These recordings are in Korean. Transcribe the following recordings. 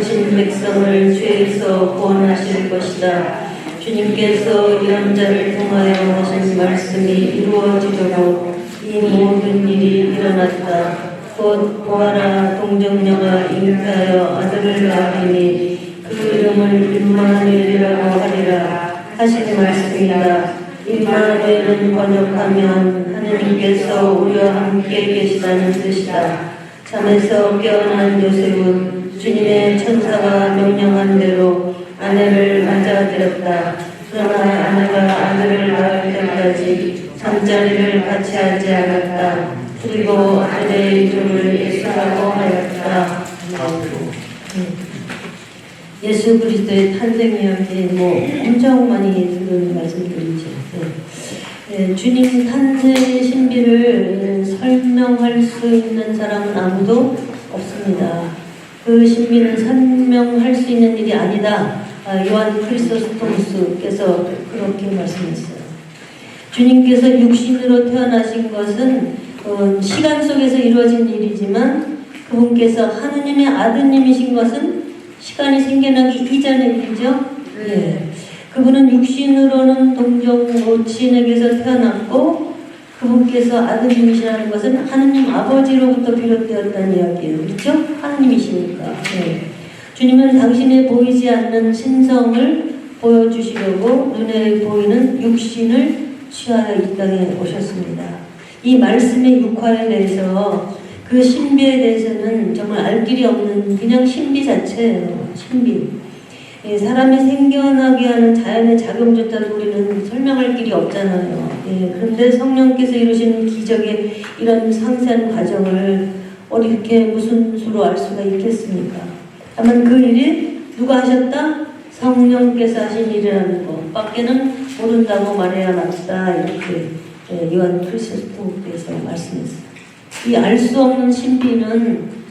당신 백성을 죄에서 구원하실 것이다. 주님께서 예언자를 통하여 하신 말씀이 이루어지도록 이 모든 일이 일어났다. 곧 보아라, 동정녀가 잉태하여 아들을 낳으리니 그 이름을 임마누엘이라고 하리라 하신 말씀이다. 임마누엘은 번역하면 하느님께서 우리와 함께 계시다는 뜻이다. 잠에서 깨어난 요셉은 주님의 천사가 명령한 대로 아내를 맞아들였다. 그러나 아내가 아들을 낳을 때까지 잠자리를 같이 하지 않았다. 그리고 아들의 이름을 예수라고 하였다. 예수 그리스도의 탄생 이야기 엄청 많이 들은 말씀드리죠. 주님 탄생의 신비를 설명할 수 있는 사람은 아무도 없습니다. 그 신비는 설명할 수 있는 일이 아니다. 요한 크리소스토무스께서 그렇게 말씀했어요. 주님께서 육신으로 태어나신 것은 시간 속에서 이루어진 일이지만 그분께서 하느님의 아드님이신 것은 시간이 생겨나기 이전의 일이죠. 예. 그분은 육신으로는 동정 모친에게서 태어났고 그분께서 아드님이시라는 것은 하느님 아버지로부터 비롯되었다는 이야기예요. 그렇죠? 하느님이시니까. 예. 주님은 당신의 보이지 않는 신성을 보여주시려고 눈에 보이는 육신을 취하여 이 땅에 오셨습니다. 이 말씀의 육화에 대해서 그 신비에 대해서는 정말 알 길이 없는 그냥 신비 자체예요. 신비. 예, 사람이 생겨나게 하는 자연의 작용조차도 우리는 설명할 길이 없잖아요. 예, 그런데 성령께서 이루신 기적의 이런 상세한 과정을 어떻게 무슨 수로 알 수가 있겠습니까? 다만 그 일이 누가 하셨다? 성령께서 하신 일이라는 것 밖에는 모른다고 말해야 맞다. 이렇게 요한 크리스토프께서 말씀했어요. 이 알 수 없는 신비는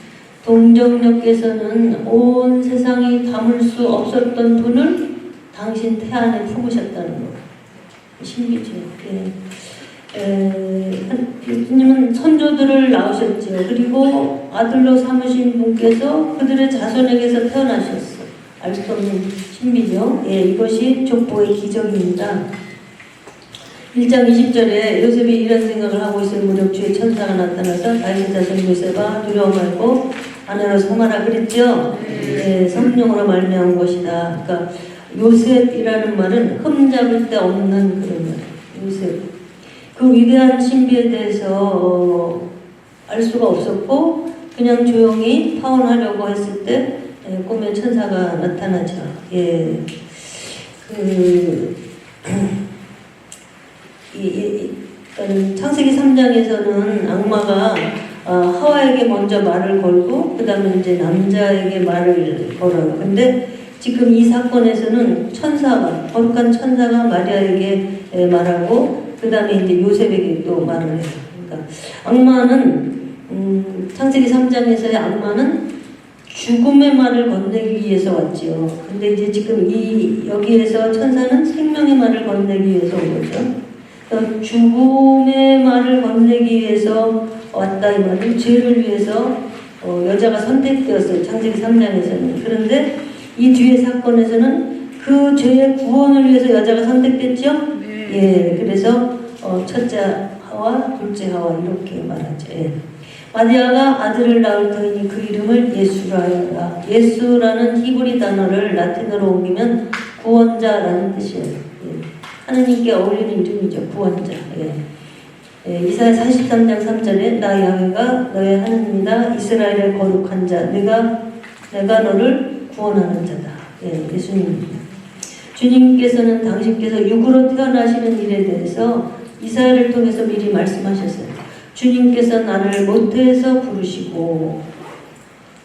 동정녀께서는 온 세상이 담을 수 없었던 분을 당신 태 안에 품으셨다는 거. 신비죠. 예수님은 선조들을 낳으셨죠. 그리고 아들로 삼으신 분께서 그들의 자손에게서 태어나셨어. 알 수 없는 신비죠. 예, 이것이 족보의 기적입니다. 1장 20절에 요셉이 이런 생각을 하고 있을 무렵 주의 천사가 나타나서 다윗의 자손 요셉아 두려워 말고 아내로 삼아라 그랬죠. 예, 성령으로 말미암은 것이다. 그러니까 요셉이라는 말은 흠잡을 데 없는 그런 말. 요셉. 그 위대한 신비에 대해서 알 수가 없었고 그냥 조용히 파혼하려고 했을 때 꿈에 천사가 나타나죠. 예. 창세기 3장에서는 악마가 하와에게 먼저 말을 걸고 그 다음에 이제 남자에게 말을 걸어요. 근데 지금 이 사건에서는 천사가, 거룩한 천사가 마리아에게 말하고 그 다음에 이제 요셉에게 또 말을 해요. 그러니까 악마는 창세기 3장에서의 악마는 죽음의 말을 건네기 위해서 왔지요. 근데 이제 지금 여기에서 천사는 생명의 말을 건네기 위해서 온 거죠. 그러니까 죽음의 말을 건네기 위해서 왔다 이 말은 죄를 위해서 여자가 선택되었어요. 창세기 3장에서는. 그런데 이 뒤의 사건에서는 그 죄의 구원을 위해서 여자가 선택됐죠. 예, 그래서 첫째 하와, 둘째 하와 이렇게 말하죠. 예. 마리아가 아들을 낳을 터이니 그 이름을 예수라 하여라. 예수라는 히브리 단어를 라틴어로 옮기면 구원자라는 뜻이에요. 예. 하느님께 어울리는 이름이죠. 구원자. 예. 예. 이사야 43장 3절에 나 야훼가 너의 하느님이다. 이스라엘의 거룩한 자. 내가 너를 구원하는 자다. 예. 예수님입니다. 주님께서는 당신께서 육으로 태어나시는 일에 대해서 이사야를 통해서 미리 말씀하셨어요. 주님께서 나를 모태에서 부르시고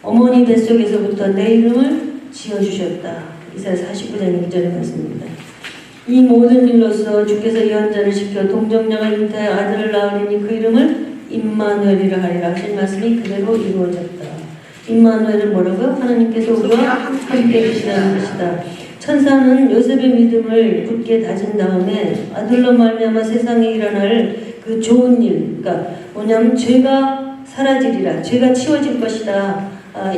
어머니 뱃속에서부터 내 이름을 지어주셨다. 이사야 49장 2절의 말씀입니다. 이 모든 일로서 주께서 예언자를 시켜 동정녀가 잉태하여 아들을 낳으리니 그 이름을 임마누엘이라 하리라 하신 말씀이 그대로 이루어졌다. 임마누엘은 뭐라고요? 하나님께서 우리와 함께 계시다는 뜻이다. 천사는 요셉의 믿음을 굳게 다진 다음에 아들로 말미암아 세상에 일어날 그 좋은 일, 그러니까 뭐냐면 죄가 사라지리라, 죄가 치워질 것이다,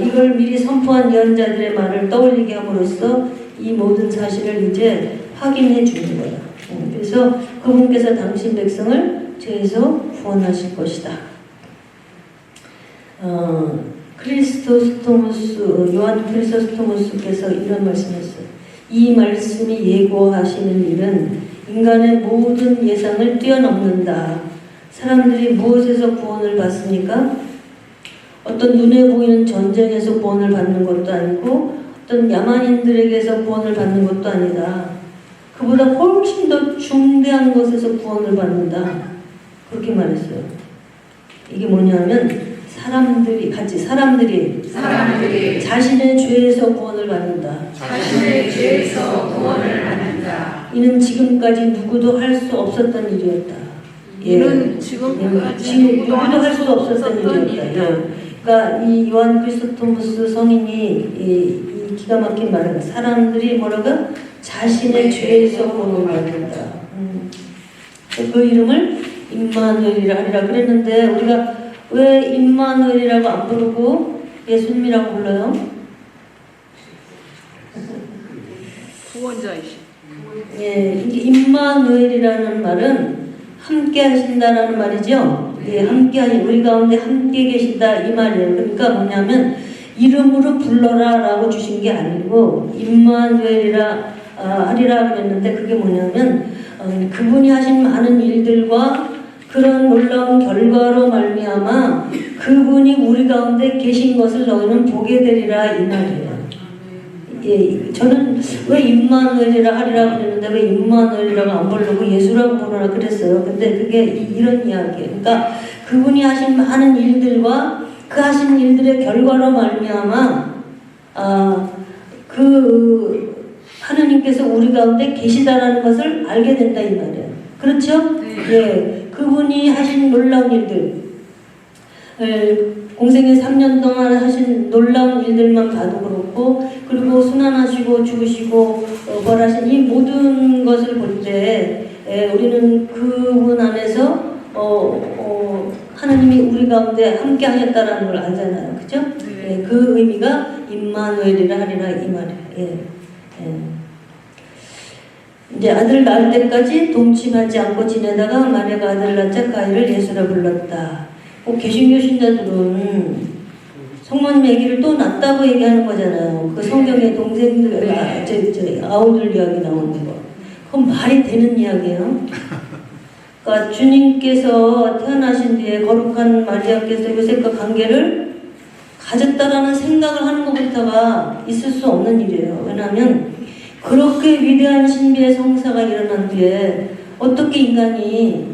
이걸 미리 선포한 예언자들의 말을 떠올리게 함으로써 이 모든 사실을 이제 확인해 주는 거야. 그래서 그분께서 당신 백성을 죄에서 구원하실 것이다. 요한 크리소스토무스께서 이런 말씀했어요. 이 말씀이 예고하시는 일은 인간의 모든 예상을 뛰어넘는다. 사람들이 무엇에서 구원을 받습니까? 어떤 눈에 보이는 전쟁에서 구원을 받는 것도 아니고 어떤 야만인들에게서 구원을 받는 것도 아니다. 그보다 훨씬 더 중대한 것에서 구원을 받는다. 그렇게 말했어요. 이게 뭐냐면 사람들이 자신의 죄에서 구원을 받는다. 자신의 죄에서 구원을 받는다. 이는 지금까지 누구도 할 수 없었던 일이었다. 이는 지금까지 누구도 할 수 없었던 일이었다. 그러니까 이 요한 크리스토무스 성인이 이 기가 막힌 말을 사람들이 뭐라고 자신의 죄에서 구원을 받는다. 그 이름을 임마누엘이라 하리라 그랬는데 우리가 왜 임마누엘이라고 안 부르고 예수님이라고 불러요? 구원자이시. 예, 이게 임마누엘이라는 말은 함께 하신다라는 말이죠. 예, 함께 하신 우리 가운데 함께 계신다 이 말이에요. 그러니까 뭐냐면 이름으로 불러라라고 주신 게 아니고 임마누엘이라 하리라 그랬는데 그게 뭐냐면 그분이 하신 많은 일들과 그런 놀라운 결과로 말미암아 그분이 우리 가운데 계신 것을 너희는 보게 되리라 이 말이에요. 예, 저는 왜 임마누엘이라 하리라 그랬는데 왜 임마누엘이라고 안 부르고 예수라고 부르라 그랬어요. 근데 그게 이런 이야기예요. 그러니까 그분이 하신 많은 일들과 그 하신 일들의 결과로 말미암아 그 하느님께서 우리 가운데 계시다라는 것을 알게 된다 이 말이에요. 그렇죠? 네. 예, 그분이 하신 놀라운 일들, 공생애 3년 동안 하신 놀라운 일들만 봐도 그렇고, 그리고 순환하시고 죽으시고 벌하신 이 모든 것을 볼 때 우리는 그분 안에서 하나님이 우리 가운데 함께 하셨다라는 걸 알잖아요. 그죠? 네. 예, 그 의미가 임마누엘이라 하리라 이 말이에요. 예. 이제 아들 낳을 때까지 동침하지 않고 지내다가 마리아가 아들 낳자 그 아이를 예수라 불렀다. 개신교 신자들은 성모님 아기를 또 낳았다고 얘기하는 거잖아요. 그 성경에 동생들, 아우들 이야기 나오는 거. 그건 말이 되는 이야기예요. 그러니까 주님께서 태어나신 뒤에 거룩한 마리아께서 요셉과 관계를 가졌다라는 생각을 하는 것부터가 있을 수 없는 일이에요. 왜냐하면 그렇게 위대한 신비의 성사가 일어난 뒤에 어떻게 인간이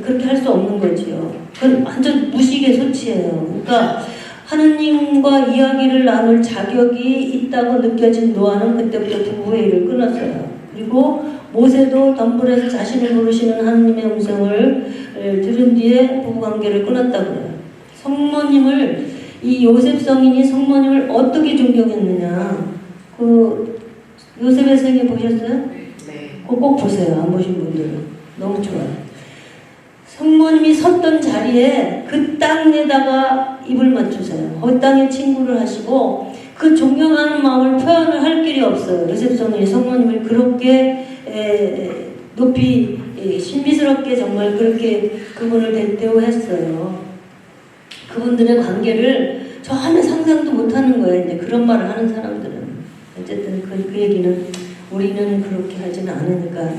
그렇게 할 수 없는 거지요. 그건 완전 무식의 소치예요. 그러니까 하느님과 이야기를 나눌 자격이 있다고 느껴진 노아는 그때부터 부부의 일을 끊었어요. 그리고 모세도 덤불에서 자신을 부르시는 하느님의 음성을 들은 뒤에 부부관계를 끊었다고 해요. 성모님을 이 요셉 성인이 성모님을 어떻게 존경했느냐. 그 요셉의 생애 보셨어요? 네. 그거 꼭 보세요. 안 보신 분들은. 너무 좋아요. 성모님이 섰던 자리에 그 땅에다가 입을 맞추세요. 그 땅에 친구를 하시고 그 존경하는 마음을 표현을 할 길이 없어요. 요셉 성인이 성모님을 그렇게 높이 신비스럽게 정말 그렇게 그분을 대우했어요. 그분들의 관계를 전혀 상상도 못하는 거예요. 이제 그런 말을 하는 사람들은. 어쨌든 그 얘기는 우리는 그렇게 하지는 않으니까.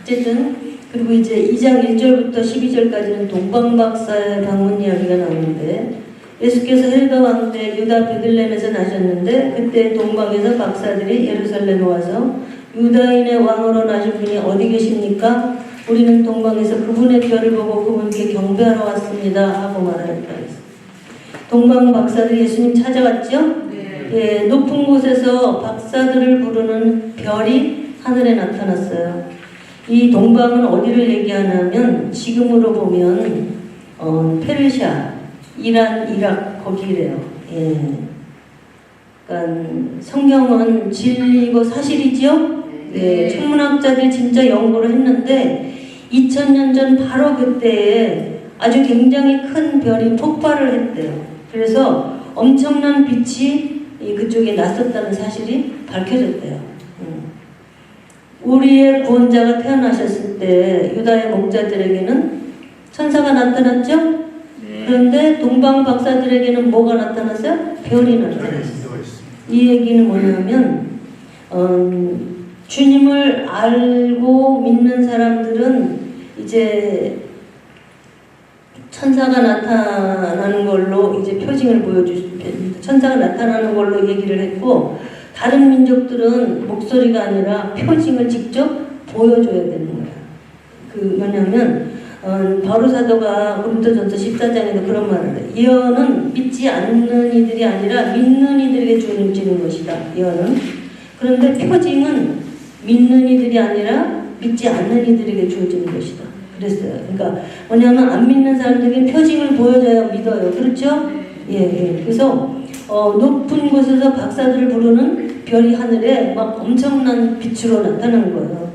어쨌든 그리고 이제 2장 1절부터 12절까지는 동방박사의 방문 이야기가 나오는데 예수께서 헤로드 왕 때 유다 베들레헴에서 나셨는데 그때 동방에서 박사들이 예루살렘에 와서 유다인의 왕으로 나신 분이 어디 계십니까? 우리는 동방에서 그분의 별을 보고 그분께 경배하러 왔습니다 하고 말하니까 동방 박사들이 예수님 찾아갔죠? 네. 예, 높은 곳에서 박사들을 부르는 별이 하늘에 나타났어요. 이 동방은 어디를 얘기하냐면 지금으로 보면 페르시아, 이란, 이락 거기래요. 예. 그러니까 성경은 진리고 사실이죠. 예, 천문학자들이 진짜 연구를 했는데 2000년 전 바로 그때에 아주 굉장히 큰 별이 폭발을 했대요. 그래서 엄청난 빛이 그쪽에 났었다는 사실이 밝혀졌대요. 우리의 구원자가 태어나셨을 때 유다의 목자들에게는 천사가 나타났죠? 네. 그런데 동방 박사들에게는 뭐가 나타났어요? 별이 나타났어요. 이 얘기는 뭐냐면 주님을 알고 믿는 사람들은 이제 천사가 나타나는 걸로 이제 표징을 보여주십니다. 천사가 나타나는 걸로 얘기를 했고, 다른 민족들은 목소리가 아니라 표징을 직접 보여줘야 되는 거야. 그 뭐냐면 바로 사도가 고린도전서 14장에도 그런 말을 해. 예언은 믿지 않는 이들이 아니라 믿는 이들에게 주어지는 것이다. 예언은. 그런데 표징은 믿는 이들이 아니라 믿지 않는 이들에게 주어지는 것이다. 그랬어요. 그러니까 뭐냐면 안 믿는 사람들에게 표징을 보여줘야 믿어요. 그렇죠? 예. 그래서 높은 곳에서 박사들을 부르는 별이 하늘에 막 엄청난 빛으로 나타나는 거예요.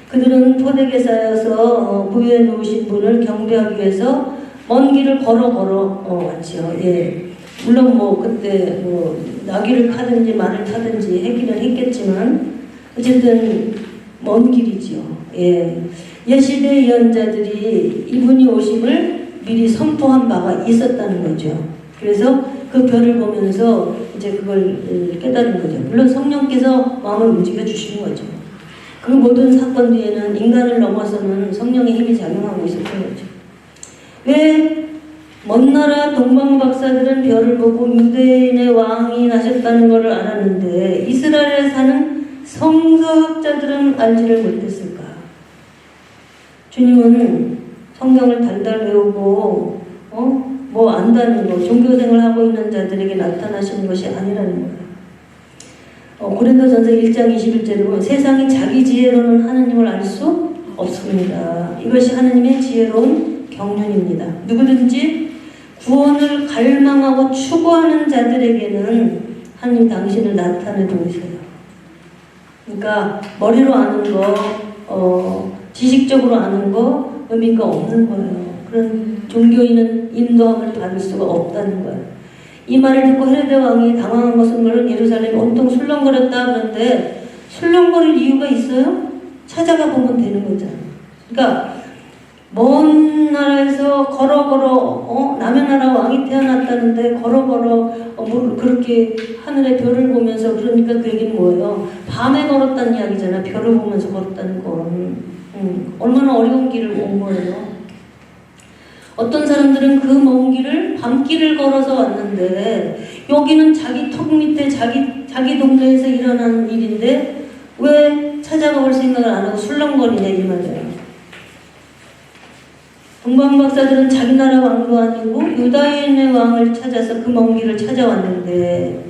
그들은 포대계사여서 무에 놓으신 분을 경배하기 위해서 먼 길을 걸어 왔죠. 예. 물론 뭐 그때 나귀를 타든지 말을 타든지 했기는 했겠지만 어쨌든 먼 길이죠. 예. 예시대 예언자들이 이분이 오심을 미리 선포한 바가 있었다는 거죠. 그래서 그 별을 보면서 이제 그걸 깨달은 거죠. 물론 성령께서 마음을 움직여 주시는 거죠. 그 모든 사건 뒤에는 인간을 넘어서는 성령의 힘이 작용하고 있었던 거죠. 왜 먼 나라 동방 박사들은 별을 보고 유대인의 왕이 나셨다는 것을 알았는데 이스라엘에 사는 성서학자들은 알지를 못했을까? 주님은 성경을 달달 외우고 뭐 안다는 거, 종교생활 하고 있는 자들에게 나타나시는 것이 아니라는 거예요. 고린도전서 1장 21절에 보면 세상이 자기 지혜로는 하느님을 알 수 없습니다. 이것이 하느님의 지혜로운 경륜입니다. 누구든지 구원을 갈망하고 추구하는 자들에게는 하느님 당신을 나타내 보이세요. 그러니까 머리로 아는 거, 지식적으로 아는 거 의미가 없는 거예요. 그런 종교인은 인도함을 받을 수가 없다는 거예요. 이 말을 듣고 헤로데 왕이 당황한 것은 물론 예루살렘이 온통 술렁거렸다 그러는데 술렁거릴 이유가 있어요? 찾아가 보면 되는 거잖아요. 그러니까 먼 나라에서 걸어 남의 나라 왕이 태어났다는데 걸어 그렇게 하늘의 별을 보면서 그러니까 그 얘기는 뭐예요? 밤에 걸었다는 이야기잖아. 별을 보면서 걸었다는 건 얼마나 어려운 길을 온 거예요. 어떤 사람들은 그 먼 길을 밤길을 걸어서 왔는데 여기는 자기 턱 밑에 자기 동네에서 일어난 일인데 왜 찾아가 볼 생각을 안 하고 술렁거리냐 이 말이에요. 동방 박사들은 자기 나라 왕도 아니고 유다인의 왕을 찾아서 그 먼 길을 찾아왔는데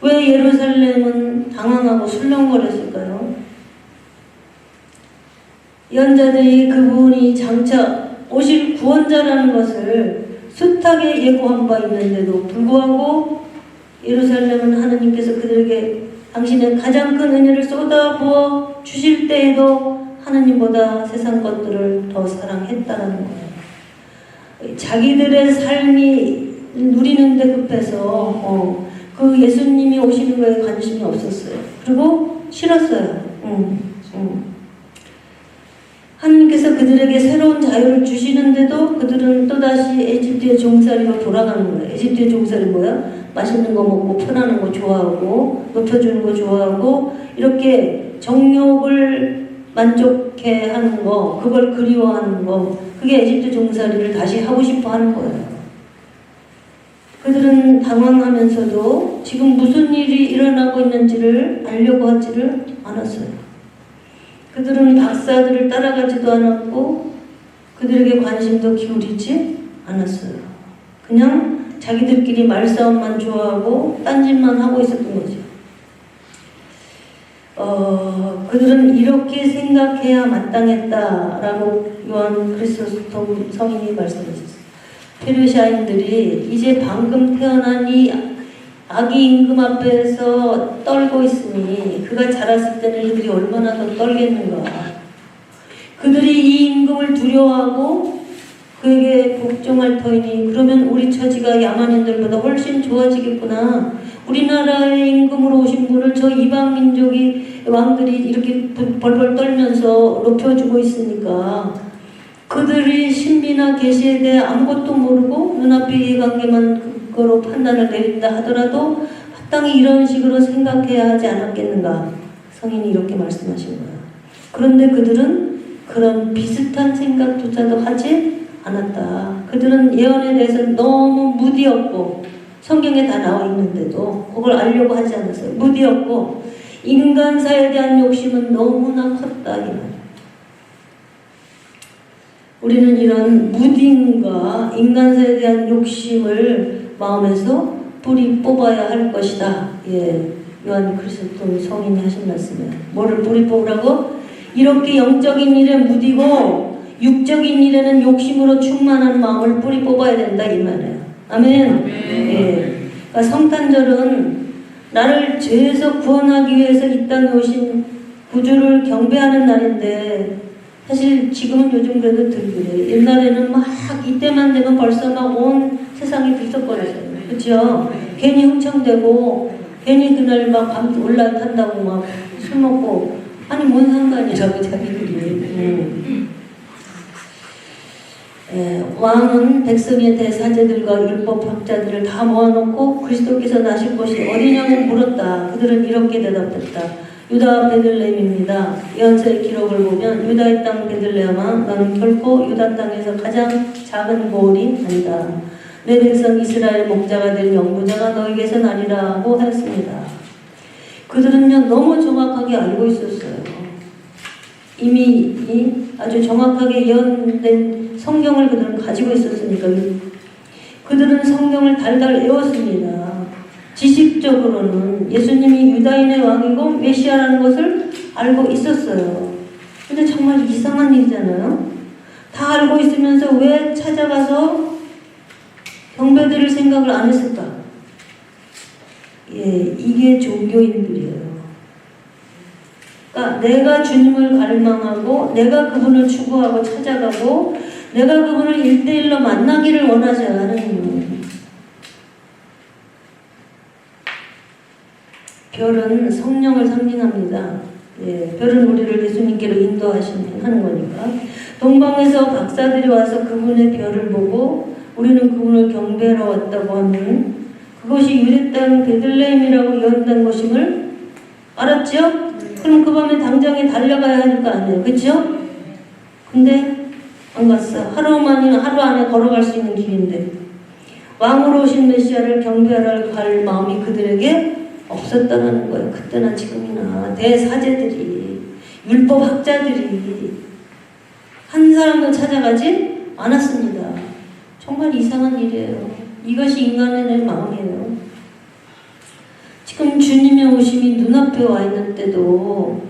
왜 예루살렘은 당황하고 술렁거렸을까요? 예언자들이 그분이 장차 오실 구원자라는 것을 숱하게 예고한 바 있는데도 불구하고 예루살렘은 하나님께서 그들에게 당신의 가장 큰 은혜를 쏟아부어 주실 때에도 하나님보다 세상 것들을 더 사랑했다는 거예요. 자기들의 삶이 누리는데 급해서 그 예수님이 오시는 거에 관심이 없었어요. 그리고 싫었어요. 하나님께서 그들에게 새로운 자유를 주시는데도 그들은 또다시 에집트의 종살이로 돌아가는 거예요. 에집트의 종살이 뭐야? 맛있는 거 먹고 편안한 거 좋아하고 높여주는 거 좋아하고 이렇게 정욕을 만족해 하는 거, 그걸 그리워하는 거, 그게 에집트 종살이를 다시 하고 싶어 하는 거예요. 그들은 당황하면서도 지금 무슨 일이 일어나고 있는지를 알려고 하지를 않았어요. 그들은 박사들을 따라가지도 않았고 그들에게 관심도 기울이지 않았어요. 그냥 자기들끼리 말싸움만 좋아하고 딴짓만 하고 있었던 거죠. 그들은 이렇게 생각해야 마땅했다라고 요한 그리스도스 성인이 말씀하셨어요. 페르시아인들이 이제 방금 태어난 이 아기 임금 앞에서 떨고 있으니 그가 자랐을 때는 그들이 얼마나 더 떨겠는가. 그들이 이 임금을 두려워하고 그에게 복종할 터이니 그러면 우리 처지가 야만인들보다 훨씬 좋아지겠구나. 우리나라의 임금으로 오신 분을 저 이방 민족이 왕들이 이렇게 벌벌 떨면서 높여주고 있으니까 그들이 신비나 계시에 대해 아무것도 모르고 눈앞의 이해관계만 그거로 판단을 내린다 하더라도 마땅히 이런 식으로 생각해야 하지 않았겠는가. 성인이 이렇게 말씀하신 거야. 그런데 그들은 그런 비슷한 생각조차도 하지 않았다. 그들은 예언에 대해서 너무 무디었고 성경에 다 나와 있는데도 그걸 알려고 하지 않았어요. 무디었고 인간사에 대한 욕심은 너무나 컸다 이 말이에요. 우리는 이런 무딘과 인간사에 대한 욕심을 마음에서 뿌리 뽑아야 할 것이다. 예, 요한 그리스도 성인이 하신 말씀이에요. 뭐를 뿌리 뽑으라고? 이렇게 영적인 일에 무디고 육적인 일에는 욕심으로 충만한 마음을 뿌리 뽑아야 된다 이 말이에요. 아멘. 예. 그러니까 성탄절은 나를 죄에서 구원하기 위해서 이 땅에 오신 구주를 경배하는 날인데 사실 지금은 요즘 그래도 덜 그래. 옛날에는 막 이때만 되면 벌써 막 온 세상이 들썩거려요. 그렇죠? 괜히 흥청대고 괜히 그날 막 밤 올라탄다고 막 술 먹고 아니 뭔 상관이라고 자기들이. 왕은 백성의 대사제들과 율법학자들을 다 모아놓고 그리스도께서 나실 곳이 어디냐고 물었다. 그들은 이렇게 대답했다. 유다 베들레헴입니다. 예언서의 기록을 보면 유다의 땅 베들레헴아 너는 결코 유다 땅에서 가장 작은 고을이 아니다. 내 백성 이스라엘 목자가 될 영부자가 너에게서 나리라고 하였습니다. 그들은요 너무 정확하게 알고 있었어요. 이미 아주 정확하게 예언된 성경을 그들은 가지고 있었으니까 그들은 성경을 달달 외웠습니다. 지식적으로는 예수님이 유다인의 왕이고 메시아라는 것을 알고 있었어요. 근데 정말 이상한 일이잖아요. 다 알고 있으면서 왜 찾아가서 경배드릴 생각을 안 했을까? 예, 이게 종교인들이에요. 그러니까 내가 주님을 갈망하고 내가 그분을 추구하고 찾아가고 내가 그분을 1대1로 만나기를 원하지 않은 이유. 별은 성령을 상징합니다. 예, 별은 우리를 예수님께로 인도하는 거니까. 동방에서 박사들이 와서 그분의 별을 보고 우리는 그분을 경배하러 왔다고 하면 그것이 유대 땅 베들레헴이라고 예언된 것임을 알았죠? 그럼 그 밤에 당장에 달려가야 할 거 아니에요. 그렇죠? 근데 안 갔어. 하루 안에 걸어갈 수 있는 길인데 왕으로 오신 메시아를 경배하러 갈 마음이 그들에게 없었다는 거예요. 그때나 지금이나 대사제들이 율법학자들이 한 사람도 찾아가지 않았습니다. 정말 이상한 일이에요. 이것이 인간의 마음이에요. 지금 주님의 오심이 눈앞에 와 있는데도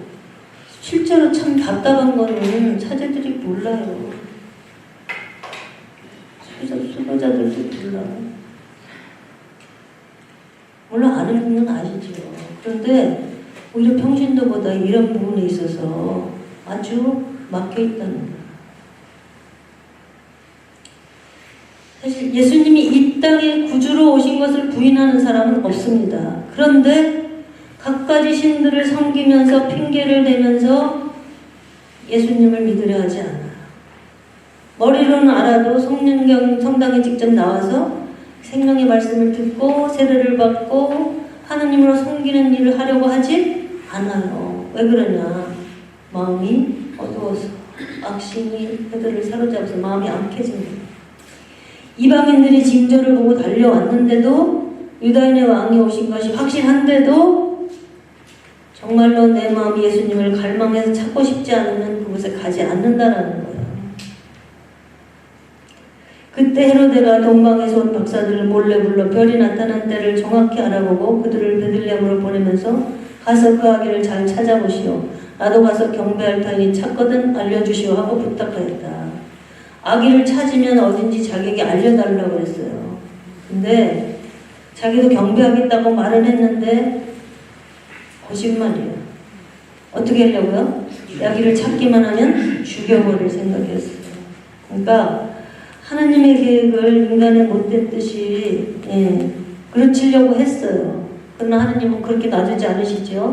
실제로 참 답답한 거는 사제들이 몰라요. 수도자들도 몰라요. 물론 아는 분은 아시죠. 그런데 오히려 평신도보다 이런 부분에 있어서 아주 막혀있다는 거예요. 사실 예수님이 이 땅에 구주로 오신 것을 부인하는 사람은 없습니다. 그런데 갖가지 신들을 섬기면서 핑계를 대면서 예수님을 믿으려 하지 않아요. 머리로는 알아도 성당에 직접 나와서 생명의 말씀을 듣고 세례를 받고 하느님으로 섬기는 일을 하려고 하지 않아요. 왜 그러냐? 마음이 어두워서 악신이 그들을 사로잡아서 마음이 암캐집니다. 이방인들이 징조를 보고 달려왔는데도 유다인의 왕이 오신 것이 확신한데도 정말로 내 마음이 예수님을 갈망해서 찾고 싶지 않으면 그곳에 가지 않는다라는 거예요. 그때 헤로데가 동방에서 온 박사들을 몰래 불러 별이 나타난 때를 정확히 알아보고 그들을 베들레헴으로 보내면서 가서 그 아기를 잘 찾아보시오. 나도 가서 경배할 터이니 찾거든 알려주시오 하고 부탁하였다. 아기를 찾으면 어딘지 자기에게 알려달라고 했어요. 근데 자기도 경배하겠다고 말은 했는데 거짓말이에요. 어떻게 하려고요? 아기를 찾기만 하면 죽여버릴 생각이었어요. 그러니까 하나님의 계획을 인간의 못된 뜻이 그르치려고 했어요. 그러나 하나님은 그렇게 놔두지 않으시죠.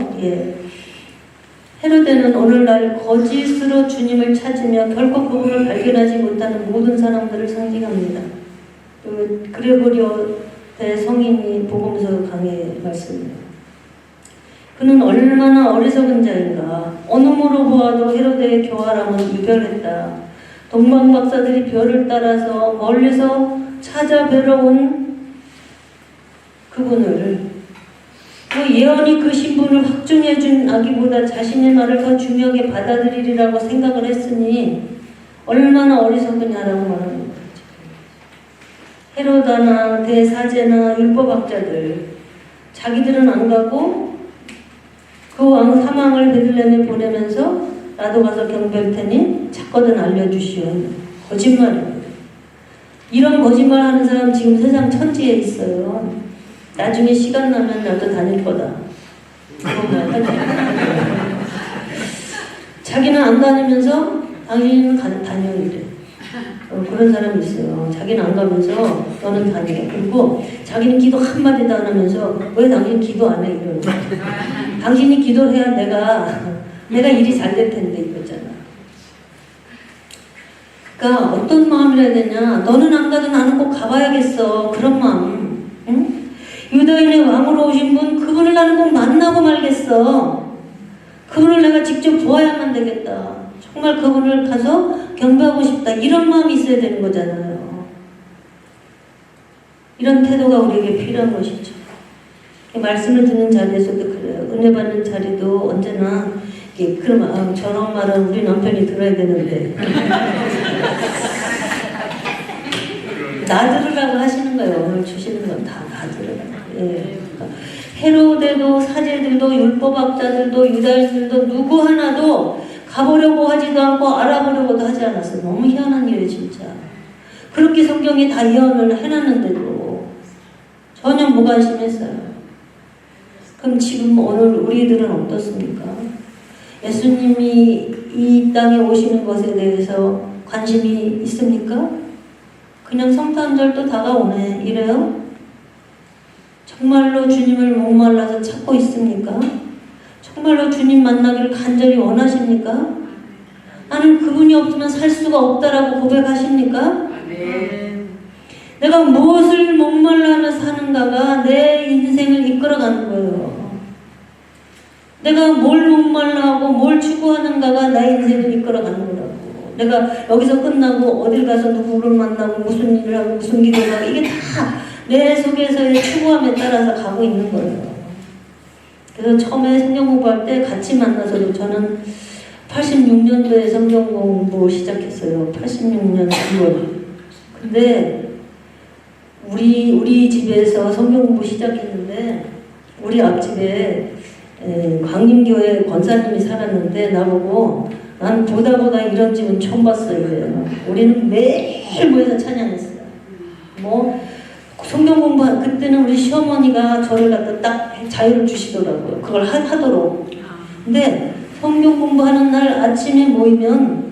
헤로데는 오늘날 거짓으로 주님을 찾으며 결코 그분을 발견하지 못하는 모든 사람들을 상징합니다. 그레고리오 대성인이 복음서 강의 말씀이에요. 그는 얼마나 어리석은 자인가. 어느 모로 보아도 헤로데의 교활함은 유별했다. 동방박사들이 별을 따라서 멀리서 찾아뵈러 온 그분을 예언이 그 신분을 확증해준 아기보다 자신의 말을 더 중요하게 받아들이리라고 생각을 했으니 얼마나 어리석으냐라고 말하는 거죠. 헤로다나 대사제나 율법학자들 자기들은 안 가고 그 왕 사망을 베들레헴에 보내면서 나도 가서 경배할 테니 찾거든 알려주시오. 거짓말입니다. 이런 거짓말 하는 사람 지금 세상 천지에 있어요. 나중에 시간 나면 나도 다닐 거다. 자기는 안 다니면서 당신은 다녀 이래. 그런 사람이 있어요. 자기는 안 가면서 너는 다녀. 그리고 자기는 기도 한마디도 안 하면서 왜 당신 기도 안 해? 이러는 거야. 당신이 기도해야 내가 일이 잘 될 텐데 이거잖아. 그러니까 어떤 마음을 해야 되냐. 너는 안 가도 나는 꼭 가봐야겠어. 그런 마음. 응? 유다인의 왕으로 오신 분 그분을 나는 꼭 만나고 말겠어. 그분을 내가 직접 보아야만 되겠다. 정말 그분을 가서 경배하고 싶다. 이런 마음이 있어야 되는 거잖아요. 이런 태도가 우리에게 필요한 것이죠. 말씀을 듣는 자리에서도 그래요. 은혜 받는 자리도 언제나 그럼 저런 말은 우리 남편이 들어야 되는데 나 들으라고 하시는 거예요. 오늘 주시는 건 다 나 들으라고. 헤로데도 사제들도 율법학자들도 유다인들도 누구 하나도 가보려고 하지도 않고 알아보려고도 하지 않았어요. 너무 희한한 일이에요 진짜. 그렇게 성경이 다 예언을 해놨는데도 전혀 무관심했어요. 그럼 지금 오늘 우리들은 어떻습니까? 예수님이 이 땅에 오시는 것에 대해서 관심이 있습니까? 그냥 성탄절도 다가오네 이래요? 정말로 주님을 목말라서 찾고 있습니까? 정말로 주님 만나기를 간절히 원하십니까? 나는 그분이 없으면 살 수가 없다라고 고백하십니까? 내가 무엇을 목말라하며 사는가가 내 인생을 이끌어가는 거예요. 내가 뭘 목말라하고 뭘 추구하는가가 나의 인생을 이끌어가는 거라고. 내가 여기서 끝나고 어딜 가서 누구를 만나고 무슨 일을 하고 무슨 기도를 하고 이게 다 내 속에서의 추구함에 따라서 가고 있는 거예요. 그래서 처음에 성경 공부할 때 같이 만나서도 저는 86년도에 성경 공부 시작했어요. 86년 9월. 근데 우리 집에서 성경 공부 시작했는데 우리 앞집에 광림교회 권사님이 살았는데 나보고 난 보다 이런 집은 처음 봤어 이래요. 우리는 매일 모여서 찬양했어요. 성경 공부 그때는 우리 시어머니가 저를 갖다 딱 자유를 주시더라고요. 그걸 하도록. 근데 성경 공부하는 날 아침에 모이면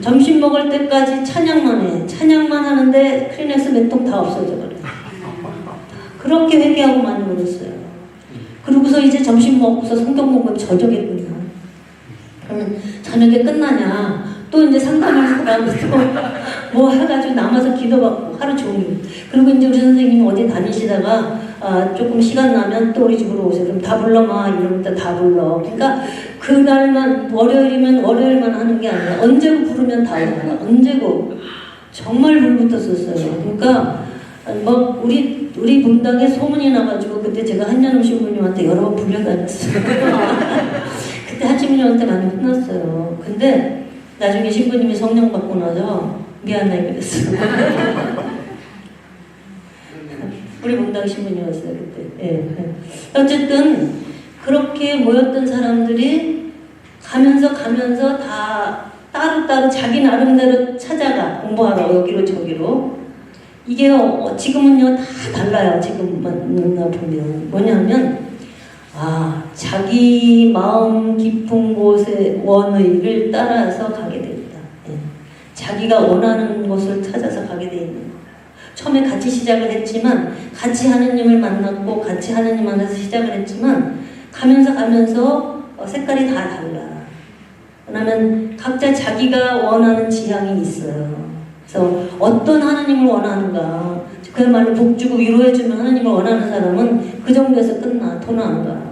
점심 먹을 때까지 찬양만 해. 찬양만 하는데 크리넥스 몇 통 다 없어져 버려요. 그렇게 회개하고 많이 그랬어요. 그러고서 이제 점심 먹고서 성경 공부 저녁에구나. 그러면 저녁에 끝나냐? 또 이제 상담을 하면서 뭐 해가지고 남아서 기도받고 하루 종일. 그리고 이제 우리 선생님이 어디 다니시다가 조금 시간 나면 또 우리 집으로 오세요. 그럼 다 불러마 이러면 다 불러. 그러니까 그날만 월요일이면 월요일만 하는 게 아니라 언제고 부르면 다 와요. 언제고 정말 불붙었었어요. 그러니까 우리 분당에 소문이 나가지고 그때 제가 한현웅 신부님한테 여러 번 불려다녔어요. 그때 한 신부님한테 많이 혼났어요. 근데 나중에 신부님이 성령 받고 나서 미안해 그랬어요. 우리 분당 신부님이었어요 그때. 어쨌든 그렇게 모였던 사람들이 가면서 다 따로 자기 나름대로 찾아가 공부하러 여기로 저기로. 이게 지금은요 다 달라요. 지금 보면 뭐냐면 자기 마음 깊은 곳의 원의를 따라서 가게 됩니다. 자기가 원하는 것을 찾아서 가게 돼 있는 거예요. 처음에 같이 시작을 했지만 같이 하느님을 만났고 같이 하느님 안에서 시작을 했지만 가면서 색깔이 다 달라. 왜냐하면 각자 자기가 원하는 지향이 있어요. 그래서 어떤 하나님을 원하는가, 그야말로 복주고 위로해주는 하나님을 원하는 사람은 그 정도에서 끝나, 더 나은가.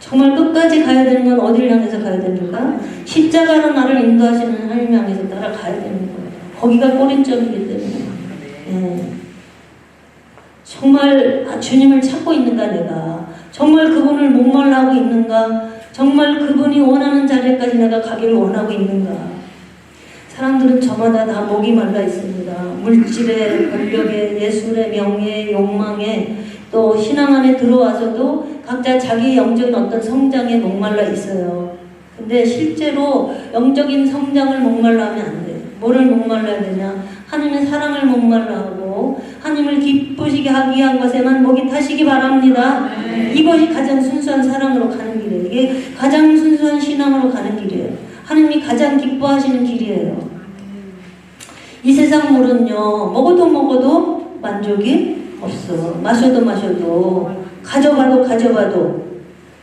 정말 끝까지 가야 되는 건 어디를 향해서 가야 됩니까? 십자가로 나를 인도하시는 하나님 향해서 따라가야 되는 거예요. 거기가 꼬린점이기 때문에. 예. 정말 주님을 찾고 있는가 내가, 정말 그분을 목말라 하고 있는가, 정말 그분이 원하는 자리까지 내가 가기를 원하고 있는가. 사람들은 저마다 다 목이 말라 있습니다. 물질에, 권력에, 예술에, 명예에, 욕망에, 또 신앙 안에 들어와서도 각자 자기 영적인 어떤 성장에 목말라 있어요. 근데 실제로 영적인 성장을 목말라 하면 안 돼. 뭐를 목말라야 되냐? 하나님의 사랑을 목말라 하고 하나님을 기쁘시게 하기 위한 것에만 목이 타시기 바랍니다. 이것이 가장 순수한 사랑으로 가는 길이에요. 이게 가장 순수한 신앙으로 가는 길이에요. 하나님이 가장 기뻐하시는 길이에요. 이 세상 물은요, 먹어도 만족이 없어. 마셔도 가져봐도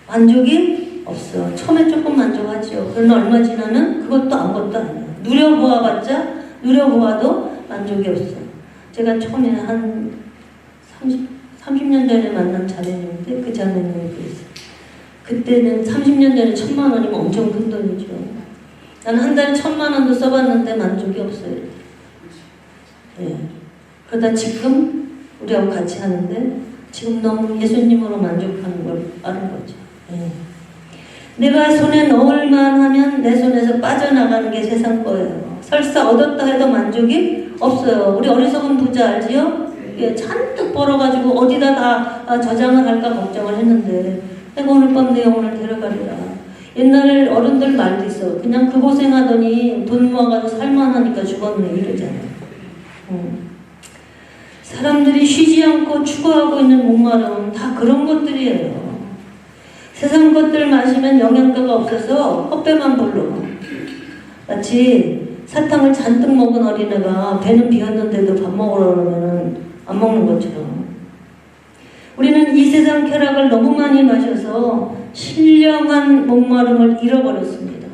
만족이 없어. 처음에 조금 만족하죠. 그러나 얼마 지나면 그것도 아무것도 아니야. 누려보아도 만족이 없어. 제가 처음에 한 30년 전에 만난 자매님인데 그 자매님이 그랬어요. 그때는 30년 전에 1,000만 원이면 엄청 큰 돈이죠. 나는 한 달에 1,000만 원도 써봤는데 만족이 없어요. 예. 그러다 지금 우리하고 같이 하는데 지금 너무 예수님으로 만족하는 걸 아는 거죠. 예. 내가 손에 넣을만 하면 내 손에서 빠져나가는 게 세상 거예요. 설사 얻었다 해도 만족이 없어요. 우리 어리석은 부자 알지요? 예, 잔뜩 벌어가지고 어디다 다 저장을 할까 걱정을 했는데 내가 오늘 밤 내 영혼을 데려가리라. 옛날에 어른들 말도 있어. 그냥 그 고생하더니 돈 모아가지고 살만하니까 죽었네 이러잖아요. 사람들이 쉬지 않고 추구하고 있는 목마름 다 그런 것들이에요. 세상 것들 마시면 영양가가 없어서 헛배만 불러. 마치 사탕을 잔뜩 먹은 어린애가 배는 비었는데도 밥 먹으러 그러면 안 먹는 것처럼 우리는 이 세상 쾌락을 너무 많이 마셔서 신령한 목마름을 잃어버렸습니다.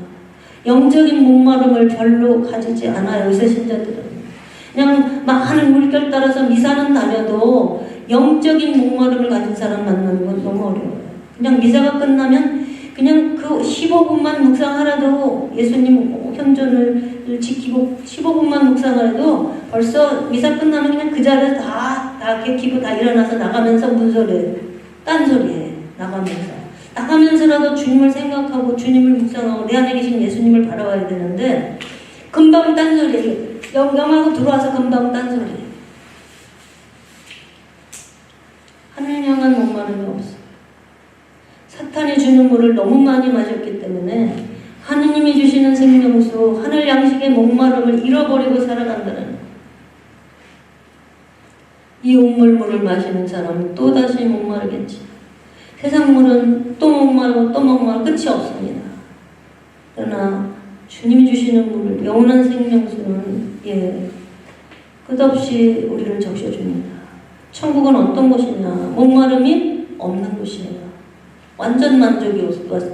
영적인 목마름을 별로 가지지 않아요. 요새 신자들은. 그냥 막 하는 물결 따라서 미사는 다녀도 영적인 목마름을 가진 사람 만나는 건 너무 어려워요. 그냥 미사가 끝나면 그냥 그 15분만 묵상하라도 예수님 현존을 지키고 15분만 묵상하라도 벌써 미사 끝나면 그냥 그 자리에서 다 개키고 다 일어나서 나가면서 무슨 소리해? 딴소리해. 나가면서라도 주님을 생각하고 주님을 묵상하고 내 안에 계신 예수님을 바라봐야 되는데 금방 딴소리해. 영하고 들어와서 금방 딴소리해. 하늘 향한 목마름이 없어. 사탄이 주는 물을 너무 많이 마셨기 때문에 하느님이 주시는 생명수, 하늘 양식의 목마름을 잃어버리고 살아간다는 이 온물물을 마시는 사람은 또다시 목마르겠지. 세상 물은 또 목마르고 끝이 없습니다. 그러나 주님이 주시는 물, 영원한 생명수는 끝없이 우리를 적셔줍니다. 천국은 어떤 곳이냐? 목마름이 없는 곳이에요. 완전 만족이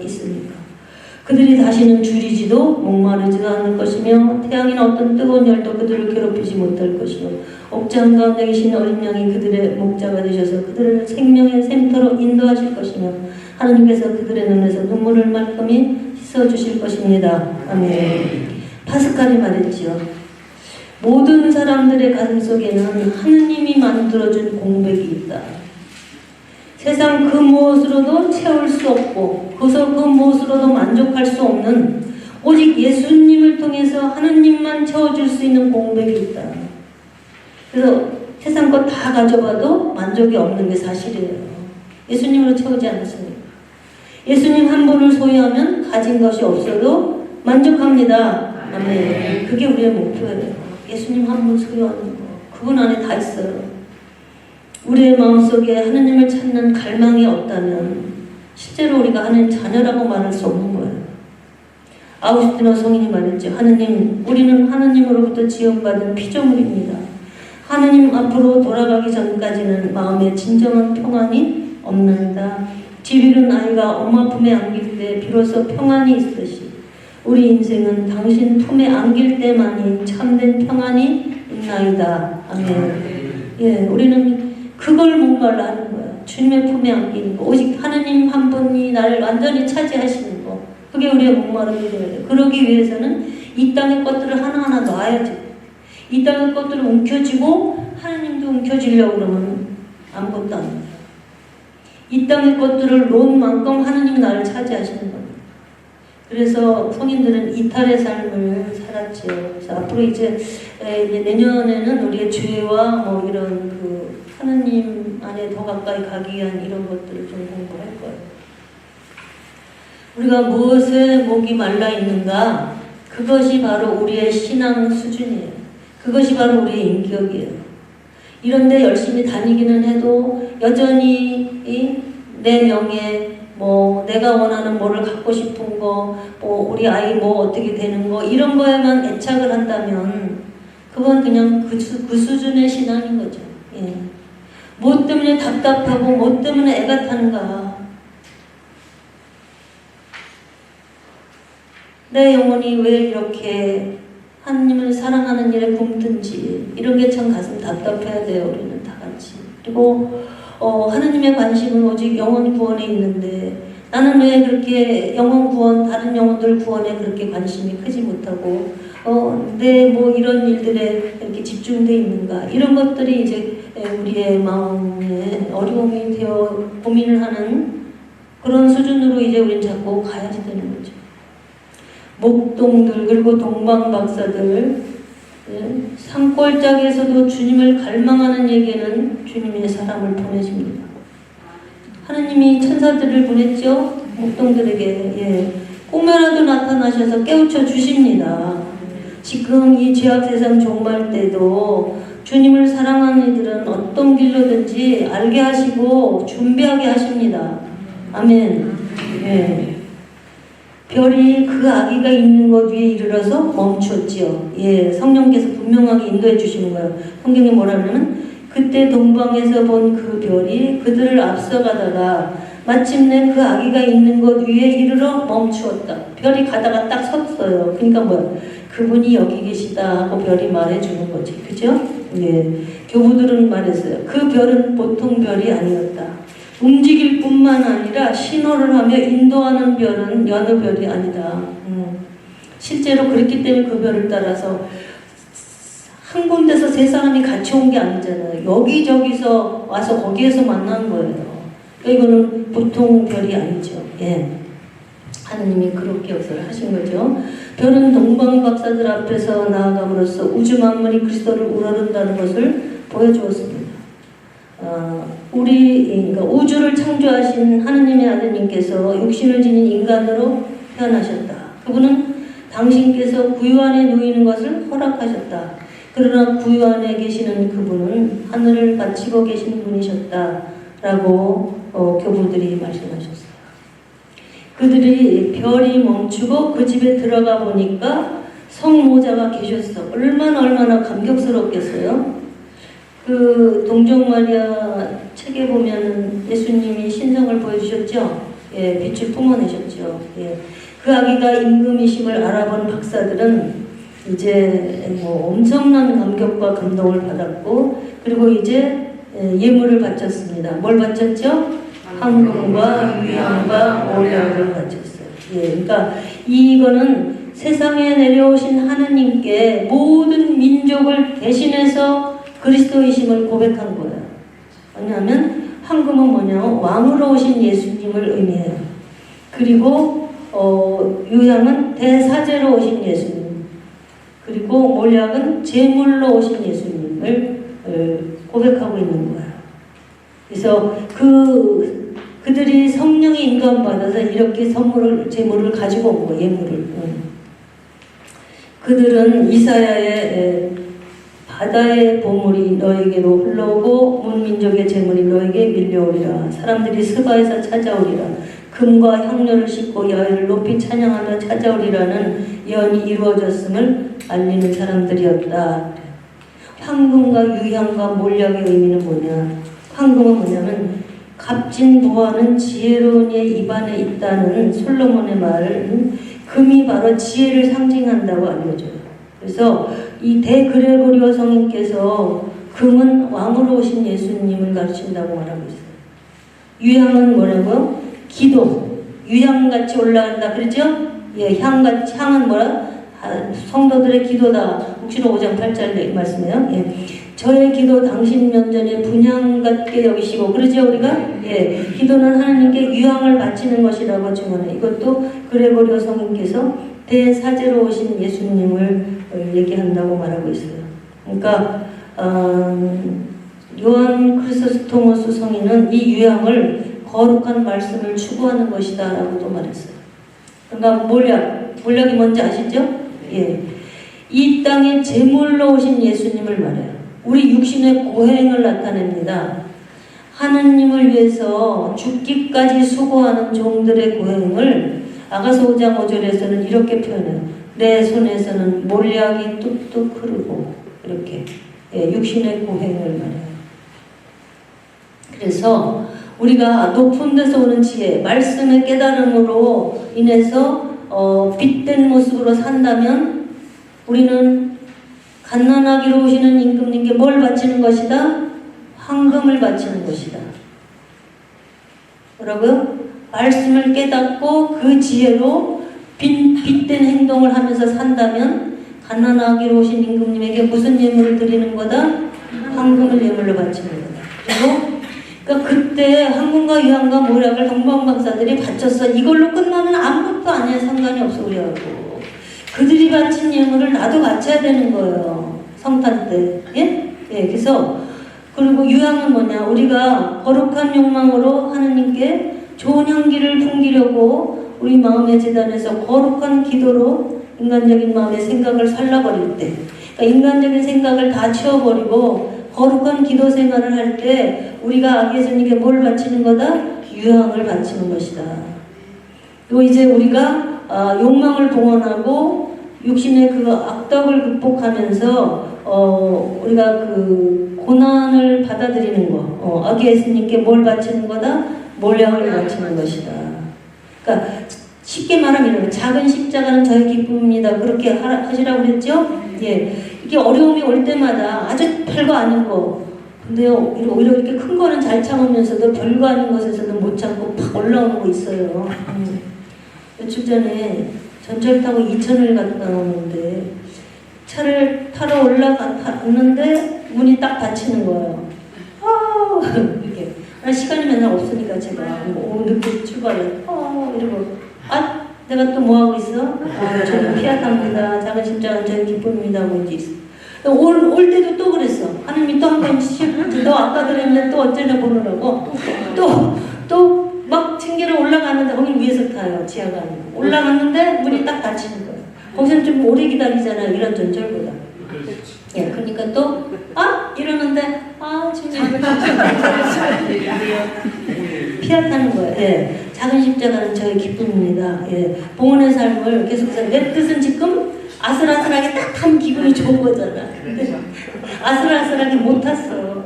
있으니까. 그들이 다시는 줄이지도 목마르지도 않을 것이며 태양이나 어떤 뜨거운 열도 그들을 괴롭히지 못할 것이요 옥장 가운데 계신 어린 양이 그들의 목자가 되셔서 그들을 생명의 샘터로 인도하실 것이며 하나님께서 그들의 눈에서 눈물을 말끔히 씻어주실 것입니다. 아멘. 파스칼이 말했지요. 모든 사람들의 가슴 속에는 하느님이 만들어준 공백이 있다. 세상 그 무엇으로도 채울 수 없고 그 무엇으로도 만족할 수 없는 오직 예수님을 통해서 하느님만 채워줄 수 있는 공백이 있다. 그래서 세상 것 다 가져봐도 만족이 없는 게 사실이에요. 예수님으로 채우지 않았습니까? 예수님 한 분을 소유하면 가진 것이 없어도 만족합니다. 아멘. 그게 우리의 목표예요. 예수님 한 분 소유하는 거. 그분 안에 다 있어요. 우리의 마음속에 하나님을 찾는 갈망이 없다면 실제로 우리가 하나님 자녀라고 말할 수 없는 거예요. 아우구스티노 성인이 말했죠. 하느님, 우리는 하느님으로부터 지원받은 피조물입니다. 하느님 앞으로 돌아가기 전까지는 마음에 진정한 평안이 없는다. 집 이룬 아이가 엄마 품에 안길 때 비로소 평안이 있듯이 우리 인생은 당신 품에 안길 때만이 참된 평안이 있나이다. 아멘. 예, 우리는 그걸 목말라 하는 거야. 주님의 품에 안기는 거. 오직 하느님 한 분이 나를 완전히 차지하시는 거. 그게 우리의 목마름이 되어야 돼. 그러기 위해서는 이 땅의 것들을 하나하나 놔야지. 이 땅의 것들을 움켜쥐고 하느님도 움켜쥐려고 그러면 아무것도 안 돼요. 이 땅의 것들을 놓은 만큼 하느님 나를 차지하시는 겁니다. 그래서 성인들은 이탈의 삶을 살았지요. 그래서 앞으로 이제 내년에는 우리의 죄와 뭐 이런 그 하느님 안에 더 가까이 가기 위한 이런 것들을 좀 공부할 거예요. 우리가 무엇에 목이 말라 있는가? 그것이 바로 우리의 신앙 수준이에요. 그것이 바로 우리의 인격이에요. 이런데 열심히 다니기는 해도 여전히 내 명예, 뭐 내가 원하는 뭐를 갖고 싶은 거, 뭐 우리 아이 뭐 어떻게 되는 거 이런 거에만 애착을 한다면 그건 그냥 그 수준의 신앙인 거죠. 예. 뭐 때문에 답답하고 뭐 때문에 애가 타는가? 내 영혼이 왜 이렇게 하나님을 사랑하는 일에 굶든지 이런 게 참 가슴 답답해야 돼요. 우리는 다 같이. 그리고 하나님의 관심은 오직 영혼 구원에 있는데 나는 왜 그렇게 영혼 구원, 다른 영혼들 구원에 그렇게 관심이 크지 못하고 내 뭐 이런 일들에 이렇게 집중되어 있는가? 이런 것들이 이제 우리의 마음에 어려움이 되어 고민을 하는 그런 수준으로 이제 우리는 자꾸 가야지 되는 거죠. 목동들 그리고 동방박사들 산골짜기에서도 주님을 갈망하는 에게는 주님의 사람을 보내십니다. 하느님이 천사들을 보냈죠. 목동들에게. 예. 꿈에라도 나타나셔서 깨우쳐 주십니다. 지금 이 죄악 세상 종말 때도 주님을 사랑하는 이들은 어떤 길로든지 알게 하시고 준비하게 하십니다. 아멘. 예. 별이 그 아기가 있는 것 위에 이르러서 멈추었지요. 예, 성령께서 분명하게 인도해 주시는 거예요. 성경에 뭐라냐면 그때 동방에서 본 그 별이 그들을 앞서가다가 마침내 그 아기가 있는 것 위에 이르러 멈추었다. 별이 가다가 딱 섰어요. 그러니까 뭐야? 그분이 여기 계시다 하고 별이 말해주는 거지. 그죠? 예. 교부들은 말했어요. 그 별은 보통 별이 아니었다. 움직일 뿐만 아니라 신호를 하며 인도하는 별은 여느 별이 아니다. 실제로 그렇기 때문에 그 별을 따라서 한 군데서 세 사람이 같이 온 게 아니잖아요. 여기저기서 와서 거기에서 만난 거예요. 이거는 보통 별이 아니죠. 예. 하느님이 그렇게 역사를 하신 거죠. 별은 동방박사들 앞에서 나아감으로써 우주 만물이 그리스도를 우러른다는 것을 보여주었습니다. 그러니까 우주를 창조하신 하느님의 아드님께서 육신을 지닌 인간으로 태어나셨다. 그분은 당신께서 구유 안에 누이는 것을 허락하셨다. 그러나 구유 안에 계시는 그분은 하늘을 바치고 계시는 분이셨다라고 교부들이 말씀하셨어요. 그들이 별이 멈추고 그 집에 들어가 보니까 성모자가 계셨어. 얼마나 감격스럽겠어요. 그 동정마리아 책에 보면은 예수님이 신성을 보여주셨죠. 예, 빛을 뿜어내셨죠. 예. 그 아기가 임금이심을 알아본 박사들은 이제 뭐 엄청난 감격과 감동을 받았고, 그리고 이제 예물을 바쳤습니다. 뭘 바쳤죠? 황금과 유향과 오략을 바쳤어요. 예, 그러니까 이거는 세상에 내려오신 하느님께 모든 민족을 대신해서 그리스도이심을 고백한 거예요. 왜냐하면 황금은 뭐냐? 왕으로 오신 예수님을 의미해요. 그리고 유향은 대사제로 오신 예수님. 그리고 몰약은 제물로 오신 예수님을 고백하고 있는 거예요. 그래서 그들이 성령의 인도받아서 이렇게 제물을 가지고 온 거예요. 예물을. 그들은 이사야의 바다의 보물이 너에게로 흘러오고 문민족의 재물이 너에게 밀려오리라. 사람들이 스바에서 찾아오리라. 금과 향료를 싣고 여호와를 높이 찬양하며 찾아오리라는 예언이 이루어졌음을 알리는 사람들이었다. 황금과 유향과 몰약의 의미는 뭐냐? 황금은 뭐냐면 값진 보화는 지혜로운 이의 입안에 있다는 솔로몬의 말은 금이 바로 지혜를 상징한다고 알려줘요. 그래서 이 대그레고리오 성인께서 금은 왕으로 오신 예수님을 가르친다고 말하고 있어요. 유향은 뭐라고요? 기도. 유향같이 올라간다. 그렇죠? 예, 향은 뭐라? 성도들의 기도다. 혹시나 5장 8절 말씀이에요. 예. 저의 기도 당신 면전에 분향 같게 여기시고, 그러죠 우리가? 예. 기도는 하나님께 유향을 바치는 것이라고 증언해. 이것도 그레고리오 성인께서 대사제로 오신 예수님을 얘기한다고 말하고 있어요. 그러니까 요한 크리소스토모스 성인은 이 유향을 거룩한 말씀을 추구하는 것이다 라고도 말했어요. 그러니까 몰약이 뭔지 아시죠? 예. 이 땅에 제물로 오신 예수님을 말해요. 우리 육신의 고행을 나타냅니다. 하느님을 위해서 죽기까지 수고하는 종들의 고행을 아가서 5장 5절에서는 이렇게 표현해요. 내 손에서는 몰약이 뚝뚝 흐르고, 이렇게 육신의 고행을 말해요. 그래서 우리가 높은 데서 오는 지혜, 말씀의 깨달음으로 인해서 빛된 모습으로 산다면 우리는 갓난아기로 오시는 임금님께 뭘 바치는 것이다? 황금을 바치는 것이다. 뭐라고요? 말씀을 깨닫고 그 지혜로 빛된 행동을 하면서 산다면 갓난아기로 오신 임금님에게 무슨 예물을 드리는 거다? 황금을 예물로 바치는 거다. 그리고 그러니까 그때 황금과 유향과 몰약을 동방박사들이 바쳤어. 이걸로 끝나면 아무것도 아니야. 상관이 없어 우리하고. 그들이 바친 예물을 나도 바쳐야 되는 거예요. 성탄 때. 예? 예. 그래서 그리고 유향은 뭐냐? 우리가 거룩한 욕망으로 하느님께 좋은 향기를 풍기려고 우리 마음의 재단에서 거룩한 기도로 인간적인 마음의 생각을 살라버릴 때, 그러니까 인간적인 생각을 다 치워버리고 거룩한 기도 생활을 할 때 우리가 아기 예수님께 뭘 바치는 거다? 유향을 바치는 것이다. 또 이제 우리가 욕망을 동원하고 육신의 그 악덕을 극복하면서 우리가 그 고난을 받아들이는 거, 아기 예수님께 뭘 바치는 거다? 몰약을 바치는 것이다. 그러니까 쉽게 말하면 이런 작은 십자가는 저의 기쁨입니다. 그렇게 하시라고 그랬죠? 예. 이게 어려움이 올 때마다 아주 별거 아닌 거. 근데요, 오히려 이렇게 큰 거는 잘 참으면서도 별거 아닌 것에서는 못 참고 팍 올라오는 거 있어요. 며칠 전에 전철 타고 이천을 갔다 오는데 차를 타러 올라갔는데 문이 딱 닫히는 거예요. 이렇게. 시간이 맨날 없으니까 제가 늦게 출발해. 이러고 내가 또 뭐하고 있어? 저는 피아타입니다. 작은 십자가는 저의 기쁨입니다. 하고 이제 있어. 올 때도 또 그랬어. 하나님이 또 한 번씩, 너 아까 그랬는데 또 어쩌나 보느라고. 또 막 챙기러 올라가는데, 거기 위에서 타요. 지하가 아니고. 올라갔는데 문이 딱 닫히는 거예요. 거기서는 좀 오래 기다리잖아요. 이런 전철보다. 예, 그러니까 또, 이러는데, 지금 피아타는 거예요. 예. 작은 십자가는 저의 기쁨입니다. 예. 봉헌의 삶을 계속해서 내 뜻은 지금 아슬아슬하게 딱 타면 기분이 좋은 거잖아. 근데 아슬아슬하게 못 탔어.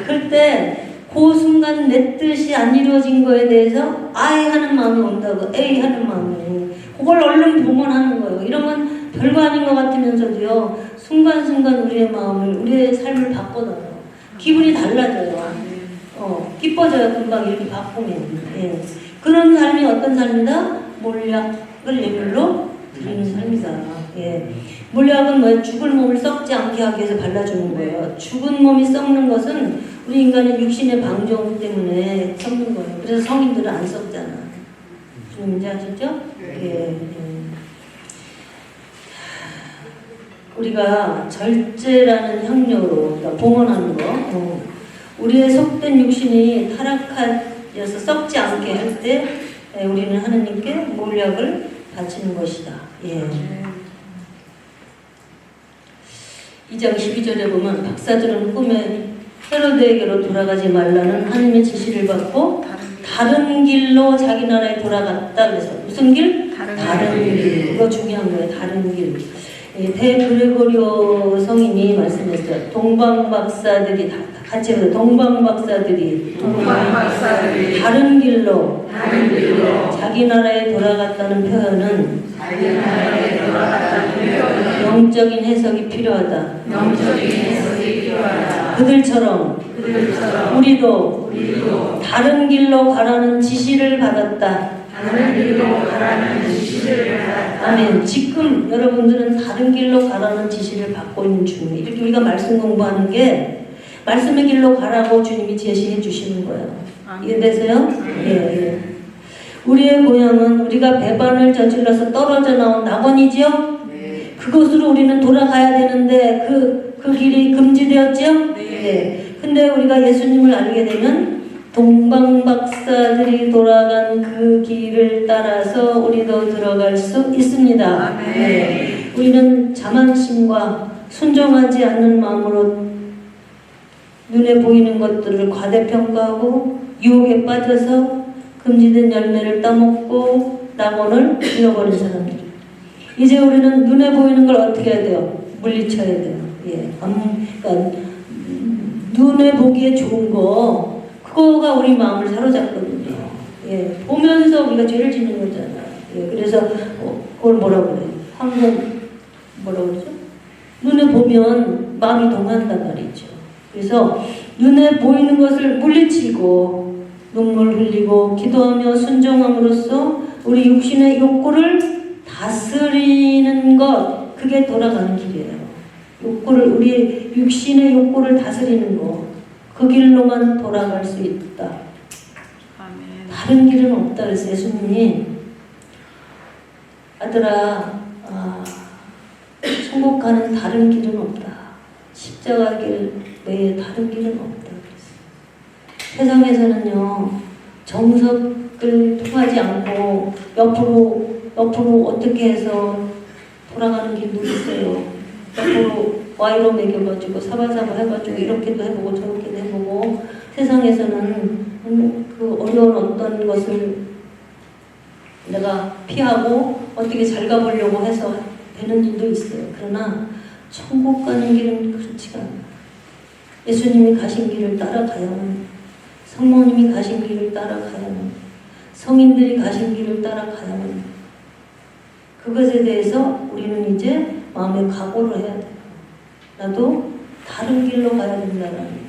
그럴 때 그 순간 내 뜻이 안 이루어진 거에 대해서 아이 하는 마음이 온다고. 에이 하는 마음이. 그걸 얼른 봉헌하는 거예요. 이러면 별거 아닌 것 같으면서도요. 순간순간 우리의 마음을, 우리의 삶을 바꿔놔요. 기분이 달라져요. 기뻐져요. 금방 이렇게 바꾸면. 예. 그런 삶이 어떤 삶이다? 몰약을 예물로 드리는 삶이다. 예. 몰약은 뭐예요? 죽을 몸을 썩지 않게 하기 위해서 발라주는 거예요. 죽은 몸이 썩는 것은 우리 인간의 육신의 방종 때문에 썩는 거예요. 그래서 성인들은 안 썩잖아. 뭔지 아시죠? 예. 우리가 절제라는 향료로, 그러니까 봉헌하는 거, 우리의 속된 육신이 타락하여서 썩지 않게 할 때 우리는 하느님께 몰약을 바치는 것이다. 예. 2장 12절에 보면 박사들은 꿈에 헤로드에게로 돌아가지 말라는 하나님의 지시를 받고 다른 길로 자기 나라에 돌아갔다. 그래서 무슨 길? 다른 길. 이거 중요한 거예요. 다른 길. 대그레고리오 성인이 말씀했어요. 동방박사들이 다 같이 해요. 동방박사들이 다른 길로 자기 나라에 돌아갔다는 표현은 영적인 해석이 필요하다. 그들처럼 우리도 다른 길로 가라는 지시를 받았다. 아멘. 지금 여러분들은 다른 길로 가라는 지시를 받고 있는 중이에요. 이렇게 우리가 말씀 공부하는 게 말씀의 길로 가라고 주님이 제시해 주시는 거예요. 이해되세요? 예. 우리의 고향은 우리가 배반을 저질러서 떨어져 나온 낙원이지요? 그곳으로 우리는 돌아가야 되는데 그 길이 금지되었지요? 네. 근데 우리가 예수님을 알게 되면 동방박사들이 돌아간 그 길을 따라서 우리도 들어갈 수 있습니다. 네. 우리는 자만심과 순종하지 않는 마음으로 눈에 보이는 것들을 과대평가하고 유혹에 빠져서 금지된 열매를 따먹고 낙원을 잃어버린 사람들. 이제 우리는 눈에 보이는 걸 어떻게 해야 돼요? 물리쳐야 돼요. 예. 그러니까 눈에 보기에 좋은 거 그거가 우리 마음을 사로잡거든요. 예. 보면서 우리가 죄를 짓는 거잖아요. 예. 그래서 그걸 뭐라고 그래요? 황금 뭐라고 그러죠? 눈에 보면 마음이 동한단 말이죠. 그래서 눈에 보이는 것을 물리치고 눈물 흘리고 기도하며 순종함으로써 우리 육신의 욕구를 다스리는 것, 그게 돌아가는 길이에요. 우리 육신의 욕구를 다스리는 것, 그 길로만 돌아갈 수 있다. 아멘. 다른 길은 없다. 그래서 예수님이 아들아, 천국 가는 다른 길은 없다. 십자가 길 외에 다른 길은 없다. 세상에서는요, 정석을 통하지 않고 옆으로 어떻게 해서 돌아가는 길도 있어요. 옆으로 Y로 매겨가지고 사바사바 해가지고 이렇게도 해보고 저렇게도 해보고 세상에서는 그 어려운 어떤 것을 내가 피하고 어떻게 잘 가보려고 해서 되는 일도 있어요. 그러나 천국 가는 길은 그렇지가 않아요. 예수님이 가신 길을 따라가야만, 성모님이 가신 길을 따라가야만, 성인들이 가신 길을 따라가야만, 그것에 대해서 우리는 이제 마음에 각오를 해야 돼요. 나도 다른 길로 가야 된다는.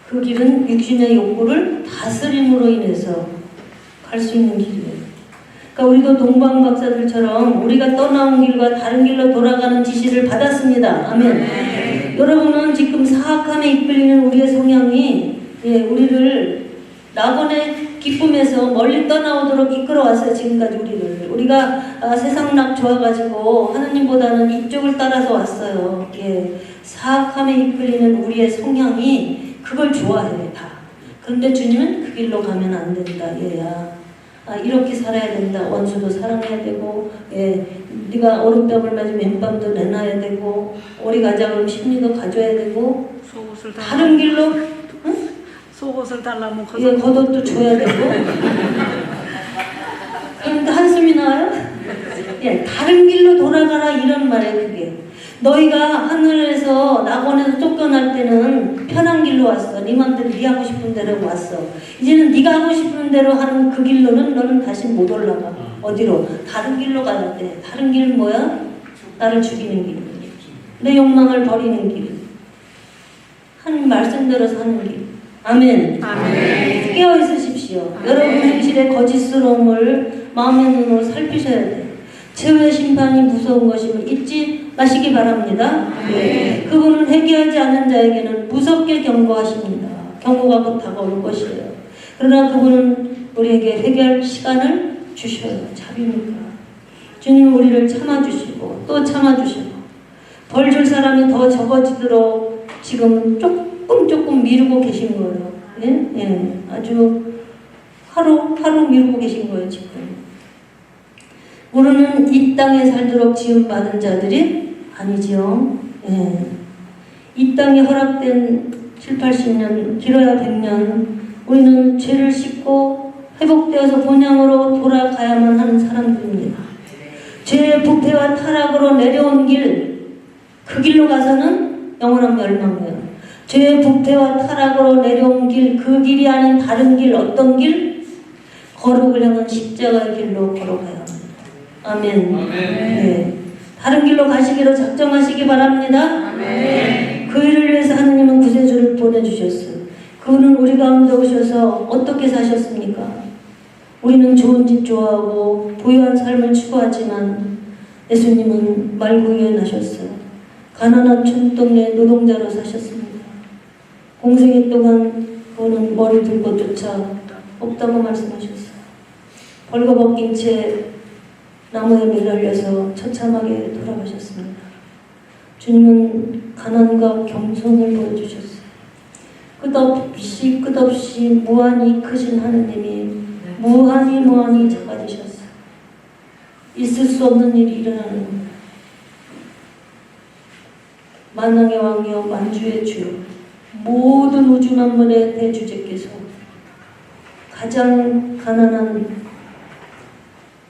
그 길은 육신의 욕구를 다스림으로 인해서 갈 수 있는 길이에요. 그러니까 우리도 동방박사들처럼 우리가 떠나온 길과 다른 길로 돌아가는 지시를 받았습니다. 아멘. 여러분은 지금 사악함에 이끌리는 우리의 성향이 우리를 낙원의 기쁨에서 멀리 떠나오도록 이끌어왔어요. 지금까지 우리가 세상락 좋아가지고 하느님보다는 이쪽을 따라서 왔어요. 사악함에 이끌리는 우리의 성향이 그걸 좋아해요. 다. 그런데 주님은 그 길로 가면 안 된다. 얘야, 이렇게 살아야 된다. 원수도 사랑해야 되고, 네가 얼음병을 맞으면 맨밤도 내놔야 되고, 오리 가자 그러면 심리도 가져야 되고, 속옷을 다른 길로 속옷을 달라면 겉옷도 줘야 되고. 그러니까 한숨이 나와요? 다른 길로 돌아가라 이런 말이에요. 그게 너희가 하늘에서 낙원에서 쫓겨날 때는 편한 길로 왔어. 네 맘대로 네 하고 싶은 대로 왔어. 이제는 네가 하고 싶은 대로 하는 그 길로는 너는 다시 못 올라가. 어디로? 다른 길로 가야 돼. 다른 길은 뭐야? 나를 죽이는 길, 내 욕망을 버리는 길, 하나님 말씀대로 사는 길. 아멘. 아멘. 깨어 있으십시오. 아멘. 여러분 행실의 거짓스러움을 마음의 눈으로 살피셔야 돼요. 최후의 심판이 무서운 것임을 잊지 마시기 바랍니다. 그분은 회개하지 않은 자에게는 무섭게 경고하십니다. 경고가 곧 다가올 것이에요. 그러나 그분은 우리에게 회개할 시간을 주셔요. 자비니까. 주님은 우리를 참아주시고 또 참아주시고 벌 줄 사람이 더 적어지도록 지금 조금 미루고 계신 거예요. 아주 하루 미루고 계신 거예요. 지금 우리는 이 땅에 살도록 지음받은 자들이 아니지요. 이 땅에 허락된 7, 80년, 길어야 100년 우리는 죄를 씻고 회복되어서 본향으로 돌아가야만 하는 사람들입니다. 죄의 부패와 타락으로 내려온 길, 그 길로 가서는 영원한 멸망이에요. 죄의 부패와 타락으로 내려온 길, 그 길이 아닌 다른 길, 어떤 길? 거룩을 향한 십자가의 길로 걸어가야 합니다. 아멘. 네. 다른 길로 가시기로 작정하시기 바랍니다. 그 일을 위해서 하느님은 구세주를 보내주셨어요. 그분은 우리 가운데 오셔서 어떻게 사셨습니까? 우리는 좋은 집 좋아하고 부유한 삶을 추구하지만 예수님은 말구유에 나셨어요. 가난한 촌동네 노동자로 사셨습니다. 공생애 동안 그분은 머리 들 것조차 없다고 말씀하셨어요. 벌거벗긴 채 나무에 매달려서 처참하게 돌아가셨습니다. 주님은 가난과 겸손을 보여주셨어요. 끝없이 무한히 크신 하느님이 무한히 작아지셨어요. 있을 수 없는 일이 일어나는 겁니다. 만왕의 왕이여 만주의 주여 모든 우주 만물의 대주제께서 가장 가난한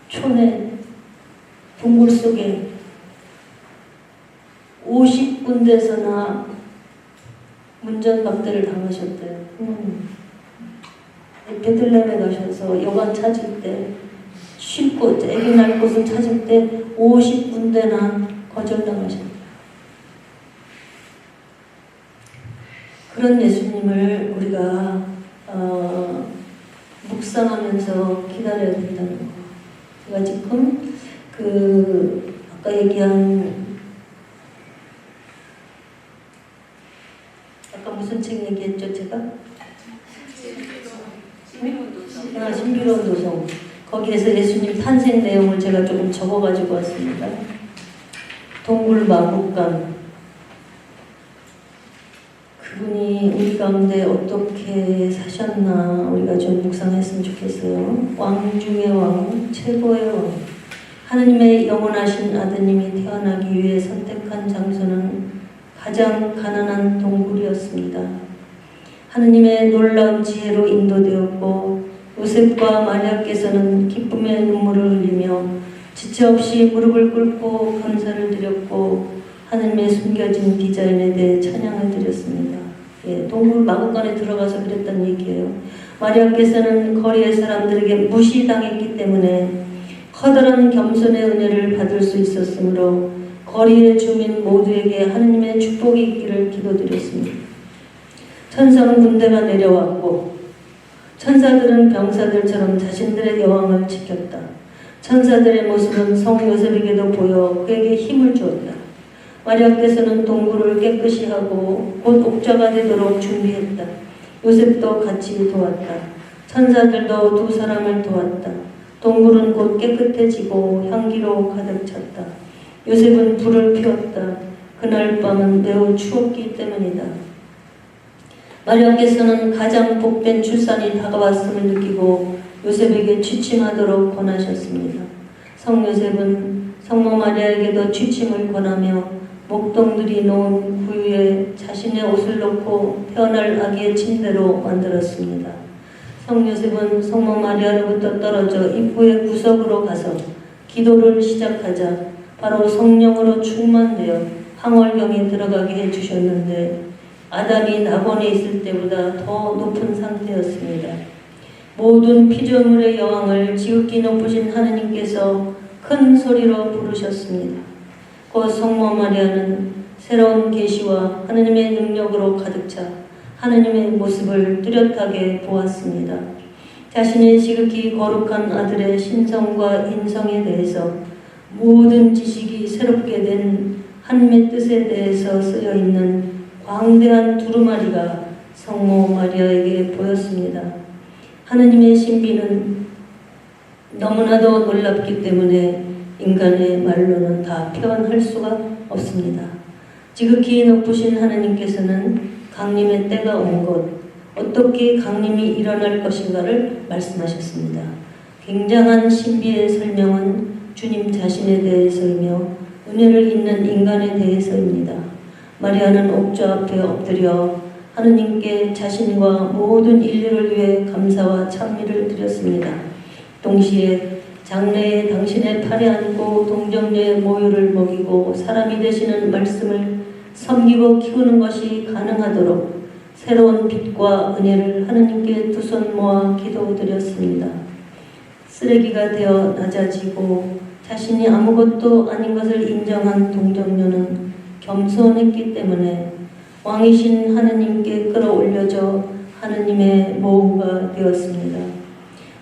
촌의 동굴 속에 50군데서나 문전박대를 당하셨대요. 베들레헴에 가셔서 여관 찾을 때 쉴 곳, 애기 날 곳을 찾을 때 50군데나 거절당하셨대요. 그런 예수님을 우리가 묵상하면서 기다려야 된다는 거. 제가 지금 아까 얘기한 아까 무슨 책 얘기했죠 제가? 신비로운 도성. 거기에서 예수님 탄생 내용을 제가 조금 적어가지고 왔습니다. 동굴 마국간. 그분이 우리 가운데 어떻게 사셨나 우리가 좀 묵상했으면 좋겠어요. 왕 중의 왕, 최고의 왕. 하느님의 영원하신 아드님이 태어나기 위해 선택한 장소는 가장 가난한 동굴이었습니다. 하느님의 놀라운 지혜로 인도되었고 요셉과 마리아께서는 기쁨의 눈물을 흘리며 지체 없이 무릎을 꿇고 감사를 드렸고 하느님의 숨겨진 디자인에 대해 찬양을 드렸습니다. 동굴 마구간에 들어가서 그랬던 얘기예요. 마리아께서는 거리의 사람들에게 무시당했기 때문에 커다란 겸손의 은혜를 받을 수 있었으므로 거리의 주민 모두에게 하느님의 축복이 있기를 기도드렸습니다. 천사는 군대가 내려왔고 천사들은 병사들처럼 자신들의 여왕을 지켰다. 천사들의 모습은 성 요셉에게도 보여 그에게 힘을 주었다. 마리아께서는 동굴을 깨끗이 하고 곧 옥자가 되도록 준비했다. 요셉도 같이 도왔다. 천사들도 두 사람을 도왔다. 동굴은 곧 깨끗해지고 향기로 가득 찼다. 요셉은 불을 피웠다. 그날 밤은 매우 추웠기 때문이다. 마리아께서는 가장 복된 출산이 다가왔음을 느끼고 요셉에게 취침하도록 권하셨습니다. 성 요셉은 성모 마리아에게도 취침을 권하며 목동들이 놓은 구유에 자신의 옷을 놓고 태어날 아기의 침대로 만들었습니다. 성 요셉은 성모 마리아로부터 떨어져 입구의 구석으로 가서 기도를 시작하자 바로 성령으로 충만되어 황홀경에 들어가게 해주셨는데 아담이 낙원에 있을 때보다 더 높은 상태였습니다. 모든 피조물의 여왕을 지극히 높으신 하느님께서 큰 소리로 부르셨습니다. 곧 성모 마리아는 새로운 계시와 하느님의 능력으로 가득 차 하느님의 모습을 뚜렷하게 보았습니다. 자신의 지극히 거룩한 아들의 신성과 인성에 대해서 모든 지식이 새롭게 된 하느님의 뜻에 대해서 쓰여 있는 광대한 두루마리가 성모 마리아에게 보였습니다. 하느님의 신비는 너무나도 놀랍기 때문에 인간의 말로는 다 표현할 수가 없습니다. 지극히 높으신 하느님께서는 강림의 때가 온 것, 어떻게 강림이 일어날 것인가를 말씀하셨습니다. 굉장한 신비의 설명은 주님 자신에 대해서이며 은혜를 잇는 인간에 대해서입니다. 마리아는 옥좌 앞에 엎드려 하느님께 자신과 모든 인류를 위해 감사와 찬미를 드렸습니다. 동시에 장래에 당신의 팔에 안고 동정녀의 모유를 먹이고 사람이 되시는 말씀을 섬기고 키우는 것이 가능하도록 새로운 빛과 은혜를 하느님께 두 손 모아 기도드렸습니다. 쓰레기가 되어 낮아지고 자신이 아무것도 아닌 것을 인정한 동정녀는 겸손했기 때문에 왕이신 하느님께 끌어올려져 하느님의 모후가 되었습니다.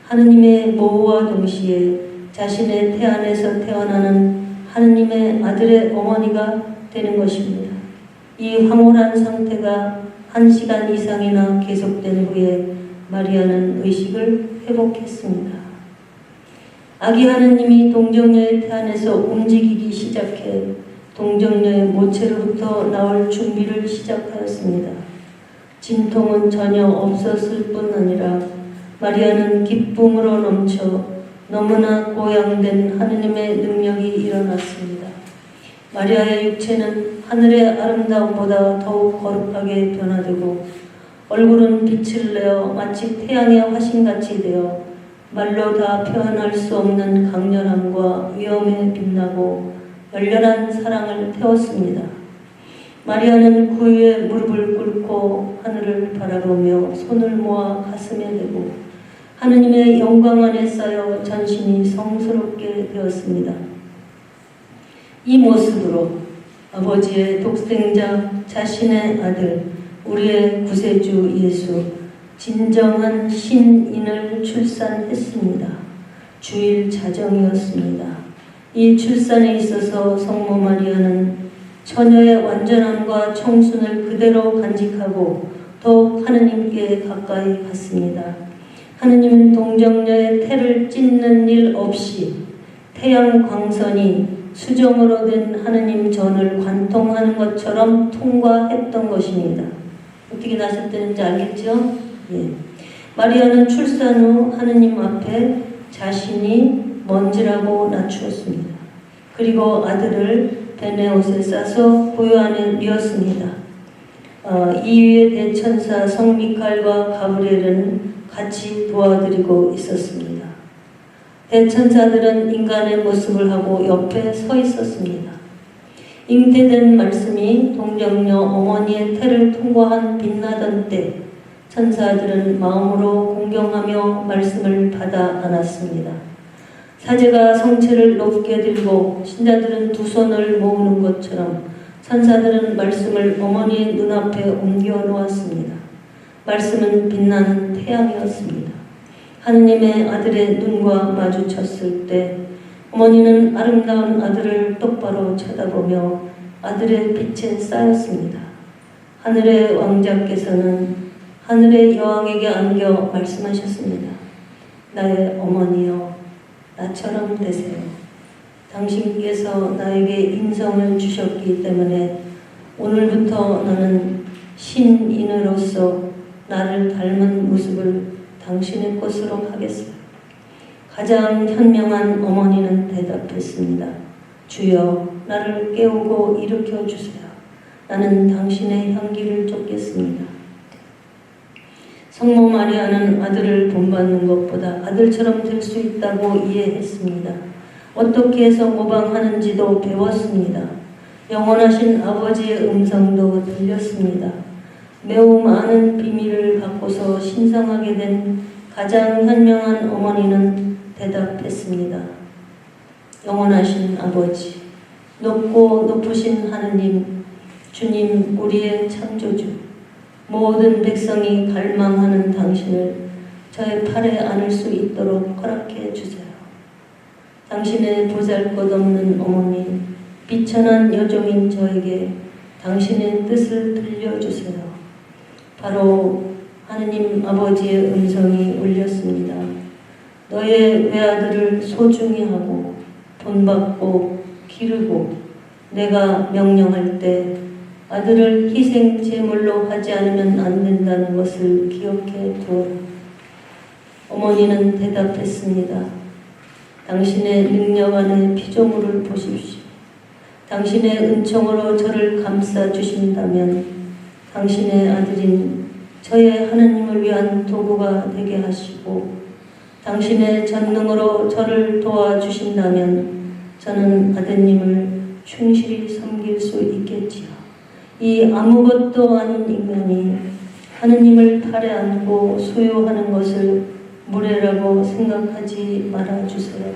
하느님의 모후와 동시에 자신의 태 안에서 태어나는 하느님의 아들의 어머니가 되는 것입니다. 이 황홀한 상태가 1시간 이상이나 계속된 후에 마리아는 의식을 회복했습니다. 아기 하느님이 동정녀의 태 안에서 움직이기 시작해 동정녀의 모체로부터 나올 준비를 시작하였습니다. 진통은 전혀 없었을 뿐 아니라 마리아는 기쁨으로 넘쳐 너무나 고양된 하느님의 능력이 일어났습니다. 마리아의 육체는 하늘의 아름다움보다 더욱 거룩하게 변화되고 얼굴은 빛을 내어 마치 태양의 화신같이 되어 말로 다 표현할 수 없는 강렬함과 위엄에 빛나고 열렬한 사랑을 태웠습니다. 마리아는 그 위에 무릎을 꿇고 하늘을 바라보며 손을 모아 가슴에 대고 하느님의 영광 안에 쌓여 전신이 성스럽게 되었습니다. 이 모습으로 아버지의 독생자 자신의 아들 우리의 구세주 예수 진정한 신인을 출산했습니다. 주일 자정이었습니다. 이 출산에 있어서 성모 마리아는 처녀의 완전함과 청순을 그대로 간직하고 더욱 하느님께 가까이 갔습니다. 하느님은 동정녀의 태를 찢는 일 없이 태양 광선이 수정으로 된 하느님 전을 관통하는 것처럼 통과했던 것입니다. 어떻게 나셨다는지 알겠죠? 예. 마리아는 출산 후 하느님 앞에 자신이 먼지라고 낮추었습니다. 그리고 아들을 베네 옷에 싸서 고요 안에 뉘었습니다. 이위의 대천사 성 미카엘과 가브리엘은 같이 도와드리고 있었습니다. 대천사들은 인간의 모습을 하고 옆에 서 있었습니다. 잉태된 말씀이 동정녀 어머니의 태를 통과한 빛나던 때 천사들은 마음으로 공경하며 말씀을 받아 안았습니다. 사제가 성체를 높게 들고 신자들은 두 손을 모으는 것처럼 천사들은 말씀을 어머니의 눈앞에 옮겨 놓았습니다. 말씀은 빛나는 태양이었습니다. 하느님의 아들의 눈과 마주쳤을 때 어머니는 아름다운 아들을 똑바로 쳐다보며 아들의 빛에 쌓였습니다. 하늘의 왕자께서는 하늘의 여왕에게 안겨 말씀하셨습니다. 나의 어머니여, 나처럼 되세요. 당신께서 나에게 인성을 주셨기 때문에 오늘부터 나는 신인으로서 나를 닮은 모습을 당신의 것으로 하겠어요. 가장 현명한 어머니는 대답했습니다. 주여, 나를 깨우고 일으켜 주세요. 나는 당신의 향기를 쫓겠습니다. 성모 마리아는 아들을 본받는 것보다 아들처럼 될 수 있다고 이해했습니다. 어떻게 해서 모방하는지도 배웠습니다. 영원하신 아버지의 음성도 들렸습니다. 매우 많은 비밀을 갖고서 신성하게 된 가장 현명한 어머니는 대답했습니다. 영원하신 아버지, 높고 높으신 하느님, 주님 우리의 창조주, 모든 백성이 갈망하는 당신을 저의 팔에 안을 수 있도록 허락해 주세요. 당신의 보잘것없는 어머니, 비천한 여종인 저에게 당신의 뜻을 들려주세요. 바로 하느님 아버지의 음성이 울렸습니다. 너의 외아들을 소중히 하고 본받고 기르고 내가 명령할 때 아들을 희생 제물로 하지 않으면 안 된다는 것을 기억해 두어라. 어머니는 대답했습니다. 당신의 능력 안에 피조물을 보십시오. 당신의 은총으로 저를 감싸 주신다면 당신의 아들인 저의 하느님을 위한 도구가 되게 하시고 당신의 전능으로 저를 도와주신다면 저는 아드님을 충실히 섬길 수 있겠지요. 이 아무것도 아닌 인간이 하느님을 팔에 안고 소유하는 것을 무례라고 생각하지 말아주세요.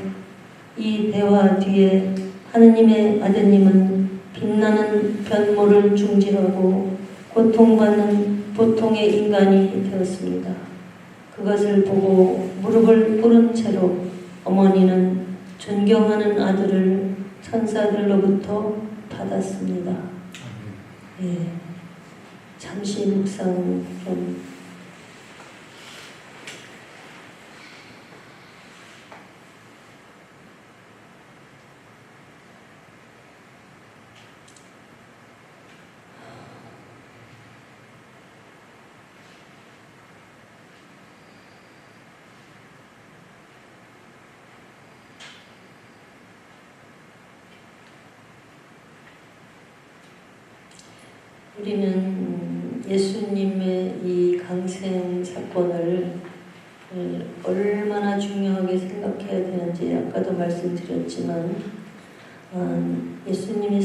이 대화 뒤에 하느님의 아드님은 빛나는 변모를 중지하고 고통받는 보통의 인간이 되었습니다. 그것을 보고 무릎을 꿇은 채로 어머니는 존경하는 아들을 천사들로부터 받았습니다. 예, 잠시 묵상 좀. 우리는 예수님의 이 강생 사건을 얼마나 중요하게 생각해야 되는지 아까도 말씀드렸지만 예수님이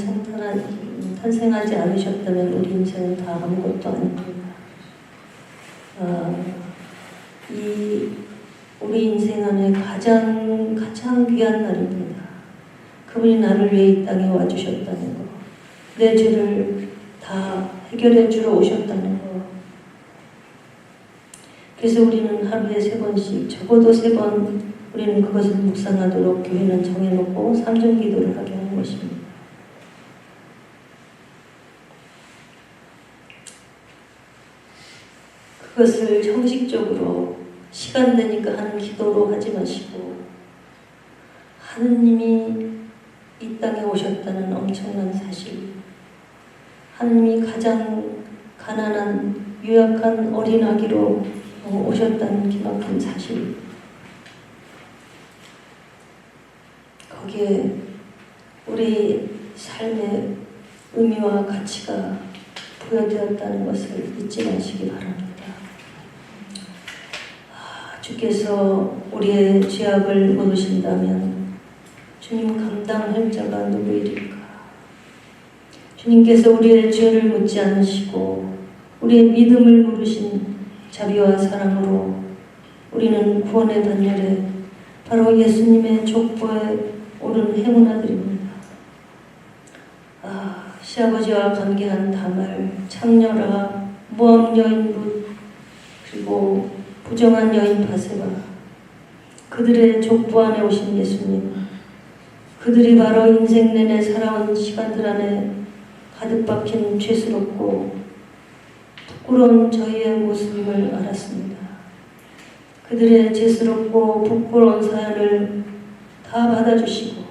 탄생하지 않으셨다면 우리 인생은 다 아무것도 아닙니다. 이 우리 인생 안에 가장 귀한 날입니다. 그분이 나를 위해 이 땅에 와주셨다는 거, 내 죄를 다 해결해 주러 오셨다는 거. 그래서 우리는 하루에 3번씩, 적어도 3번 우리는 그것을 묵상하도록 교회는 정해놓고 3중 기도를 하게 하는 것입니다. 그것을 형식적으로 시간 되니까 하는 기도로 하지 마시고 하느님이 이 땅에 오셨다는 엄청난 사실, 하느님이 가장 가난한 유약한 어린 아기로 오셨다는 기막힌 사실, 거기에 우리 삶의 의미와 가치가 부여되었다는 것을 잊지 마시기 바랍니다. 주께서 우리의 죄악을 묻으신다면 주님 감당할 자가 누구이리까? 주님께서 우리의 죄를 묻지 않으시고 우리의 믿음을 물으신 자비와 사랑으로 우리는 구원의 단열에 바로 예수님의 족보에 오른 행운아들입니다. 시아버지와 관계한 다말, 창녀라, 모함 여인 룻, 그리고 부정한 여인 바세바, 그들의 족보 안에 오신 예수님, 그들이 바로 인생 내내 살아온 시간들 안에 가득 박힌 죄스럽고 부끄러운 저희의 모습임을 알았습니다. 그들의 죄스럽고 부끄러운 사연을 다 받아주시고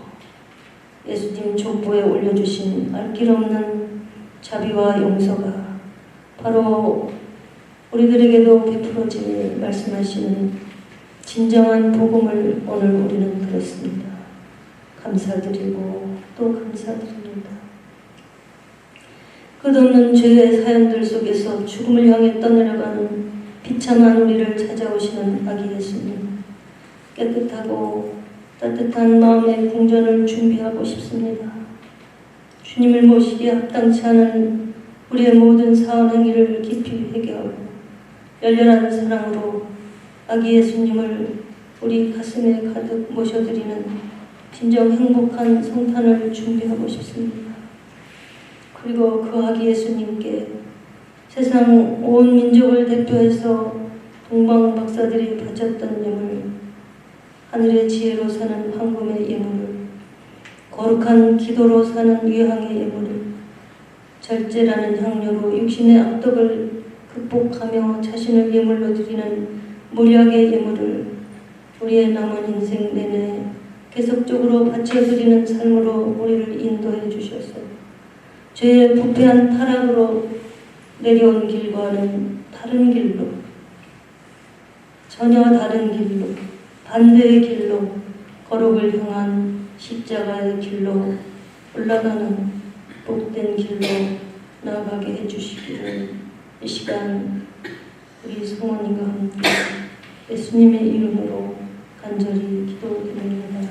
예수님 족보에 올려주신 알 길 없는 자비와 용서가 바로 우리들에게도 베풀어질 말씀하시는 진정한 복음을 오늘 우리는 들었습니다. 감사드리고 또 감사드립니다. 끝없는 죄의 사연들 속에서 죽음을 향해 떠내려가는 비참한 우리를 찾아오시는 아기 예수님, 깨끗하고 따뜻한 마음의 궁전을 준비하고 싶습니다. 주님을 모시기에 합당치 않은 우리의 모든 사원 행위를 깊이 회개하고 열렬한 사랑으로 아기 예수님을 우리 가슴에 가득 모셔드리는 진정 행복한 성탄을 준비하고 싶습니다. 그리고 그 아기 예수님께 세상 온 민족을 대표해서 동방 박사들이 바쳤던 예물, 하늘의 지혜로 사는 황금의 예물을, 거룩한 기도로 사는 위항의 예물을, 절제라는 향료로 육신의 악덕을 극복하며 자신을 예물로 드리는 몰약의 예물을 우리의 남은 인생 내내 계속적으로 바쳐드리는 삶으로 우리를 인도해 주셔서 죄의 부패한 타락으로 내려온 길과는 다른 길로, 전혀 다른 길로, 반대의 길로, 거룩을 향한 십자가의 길로 올라가는 복된 길로 나아가게 해주시기를 이 시간 우리 성원이가 함께 예수님의 이름으로 간절히 기도드립니다.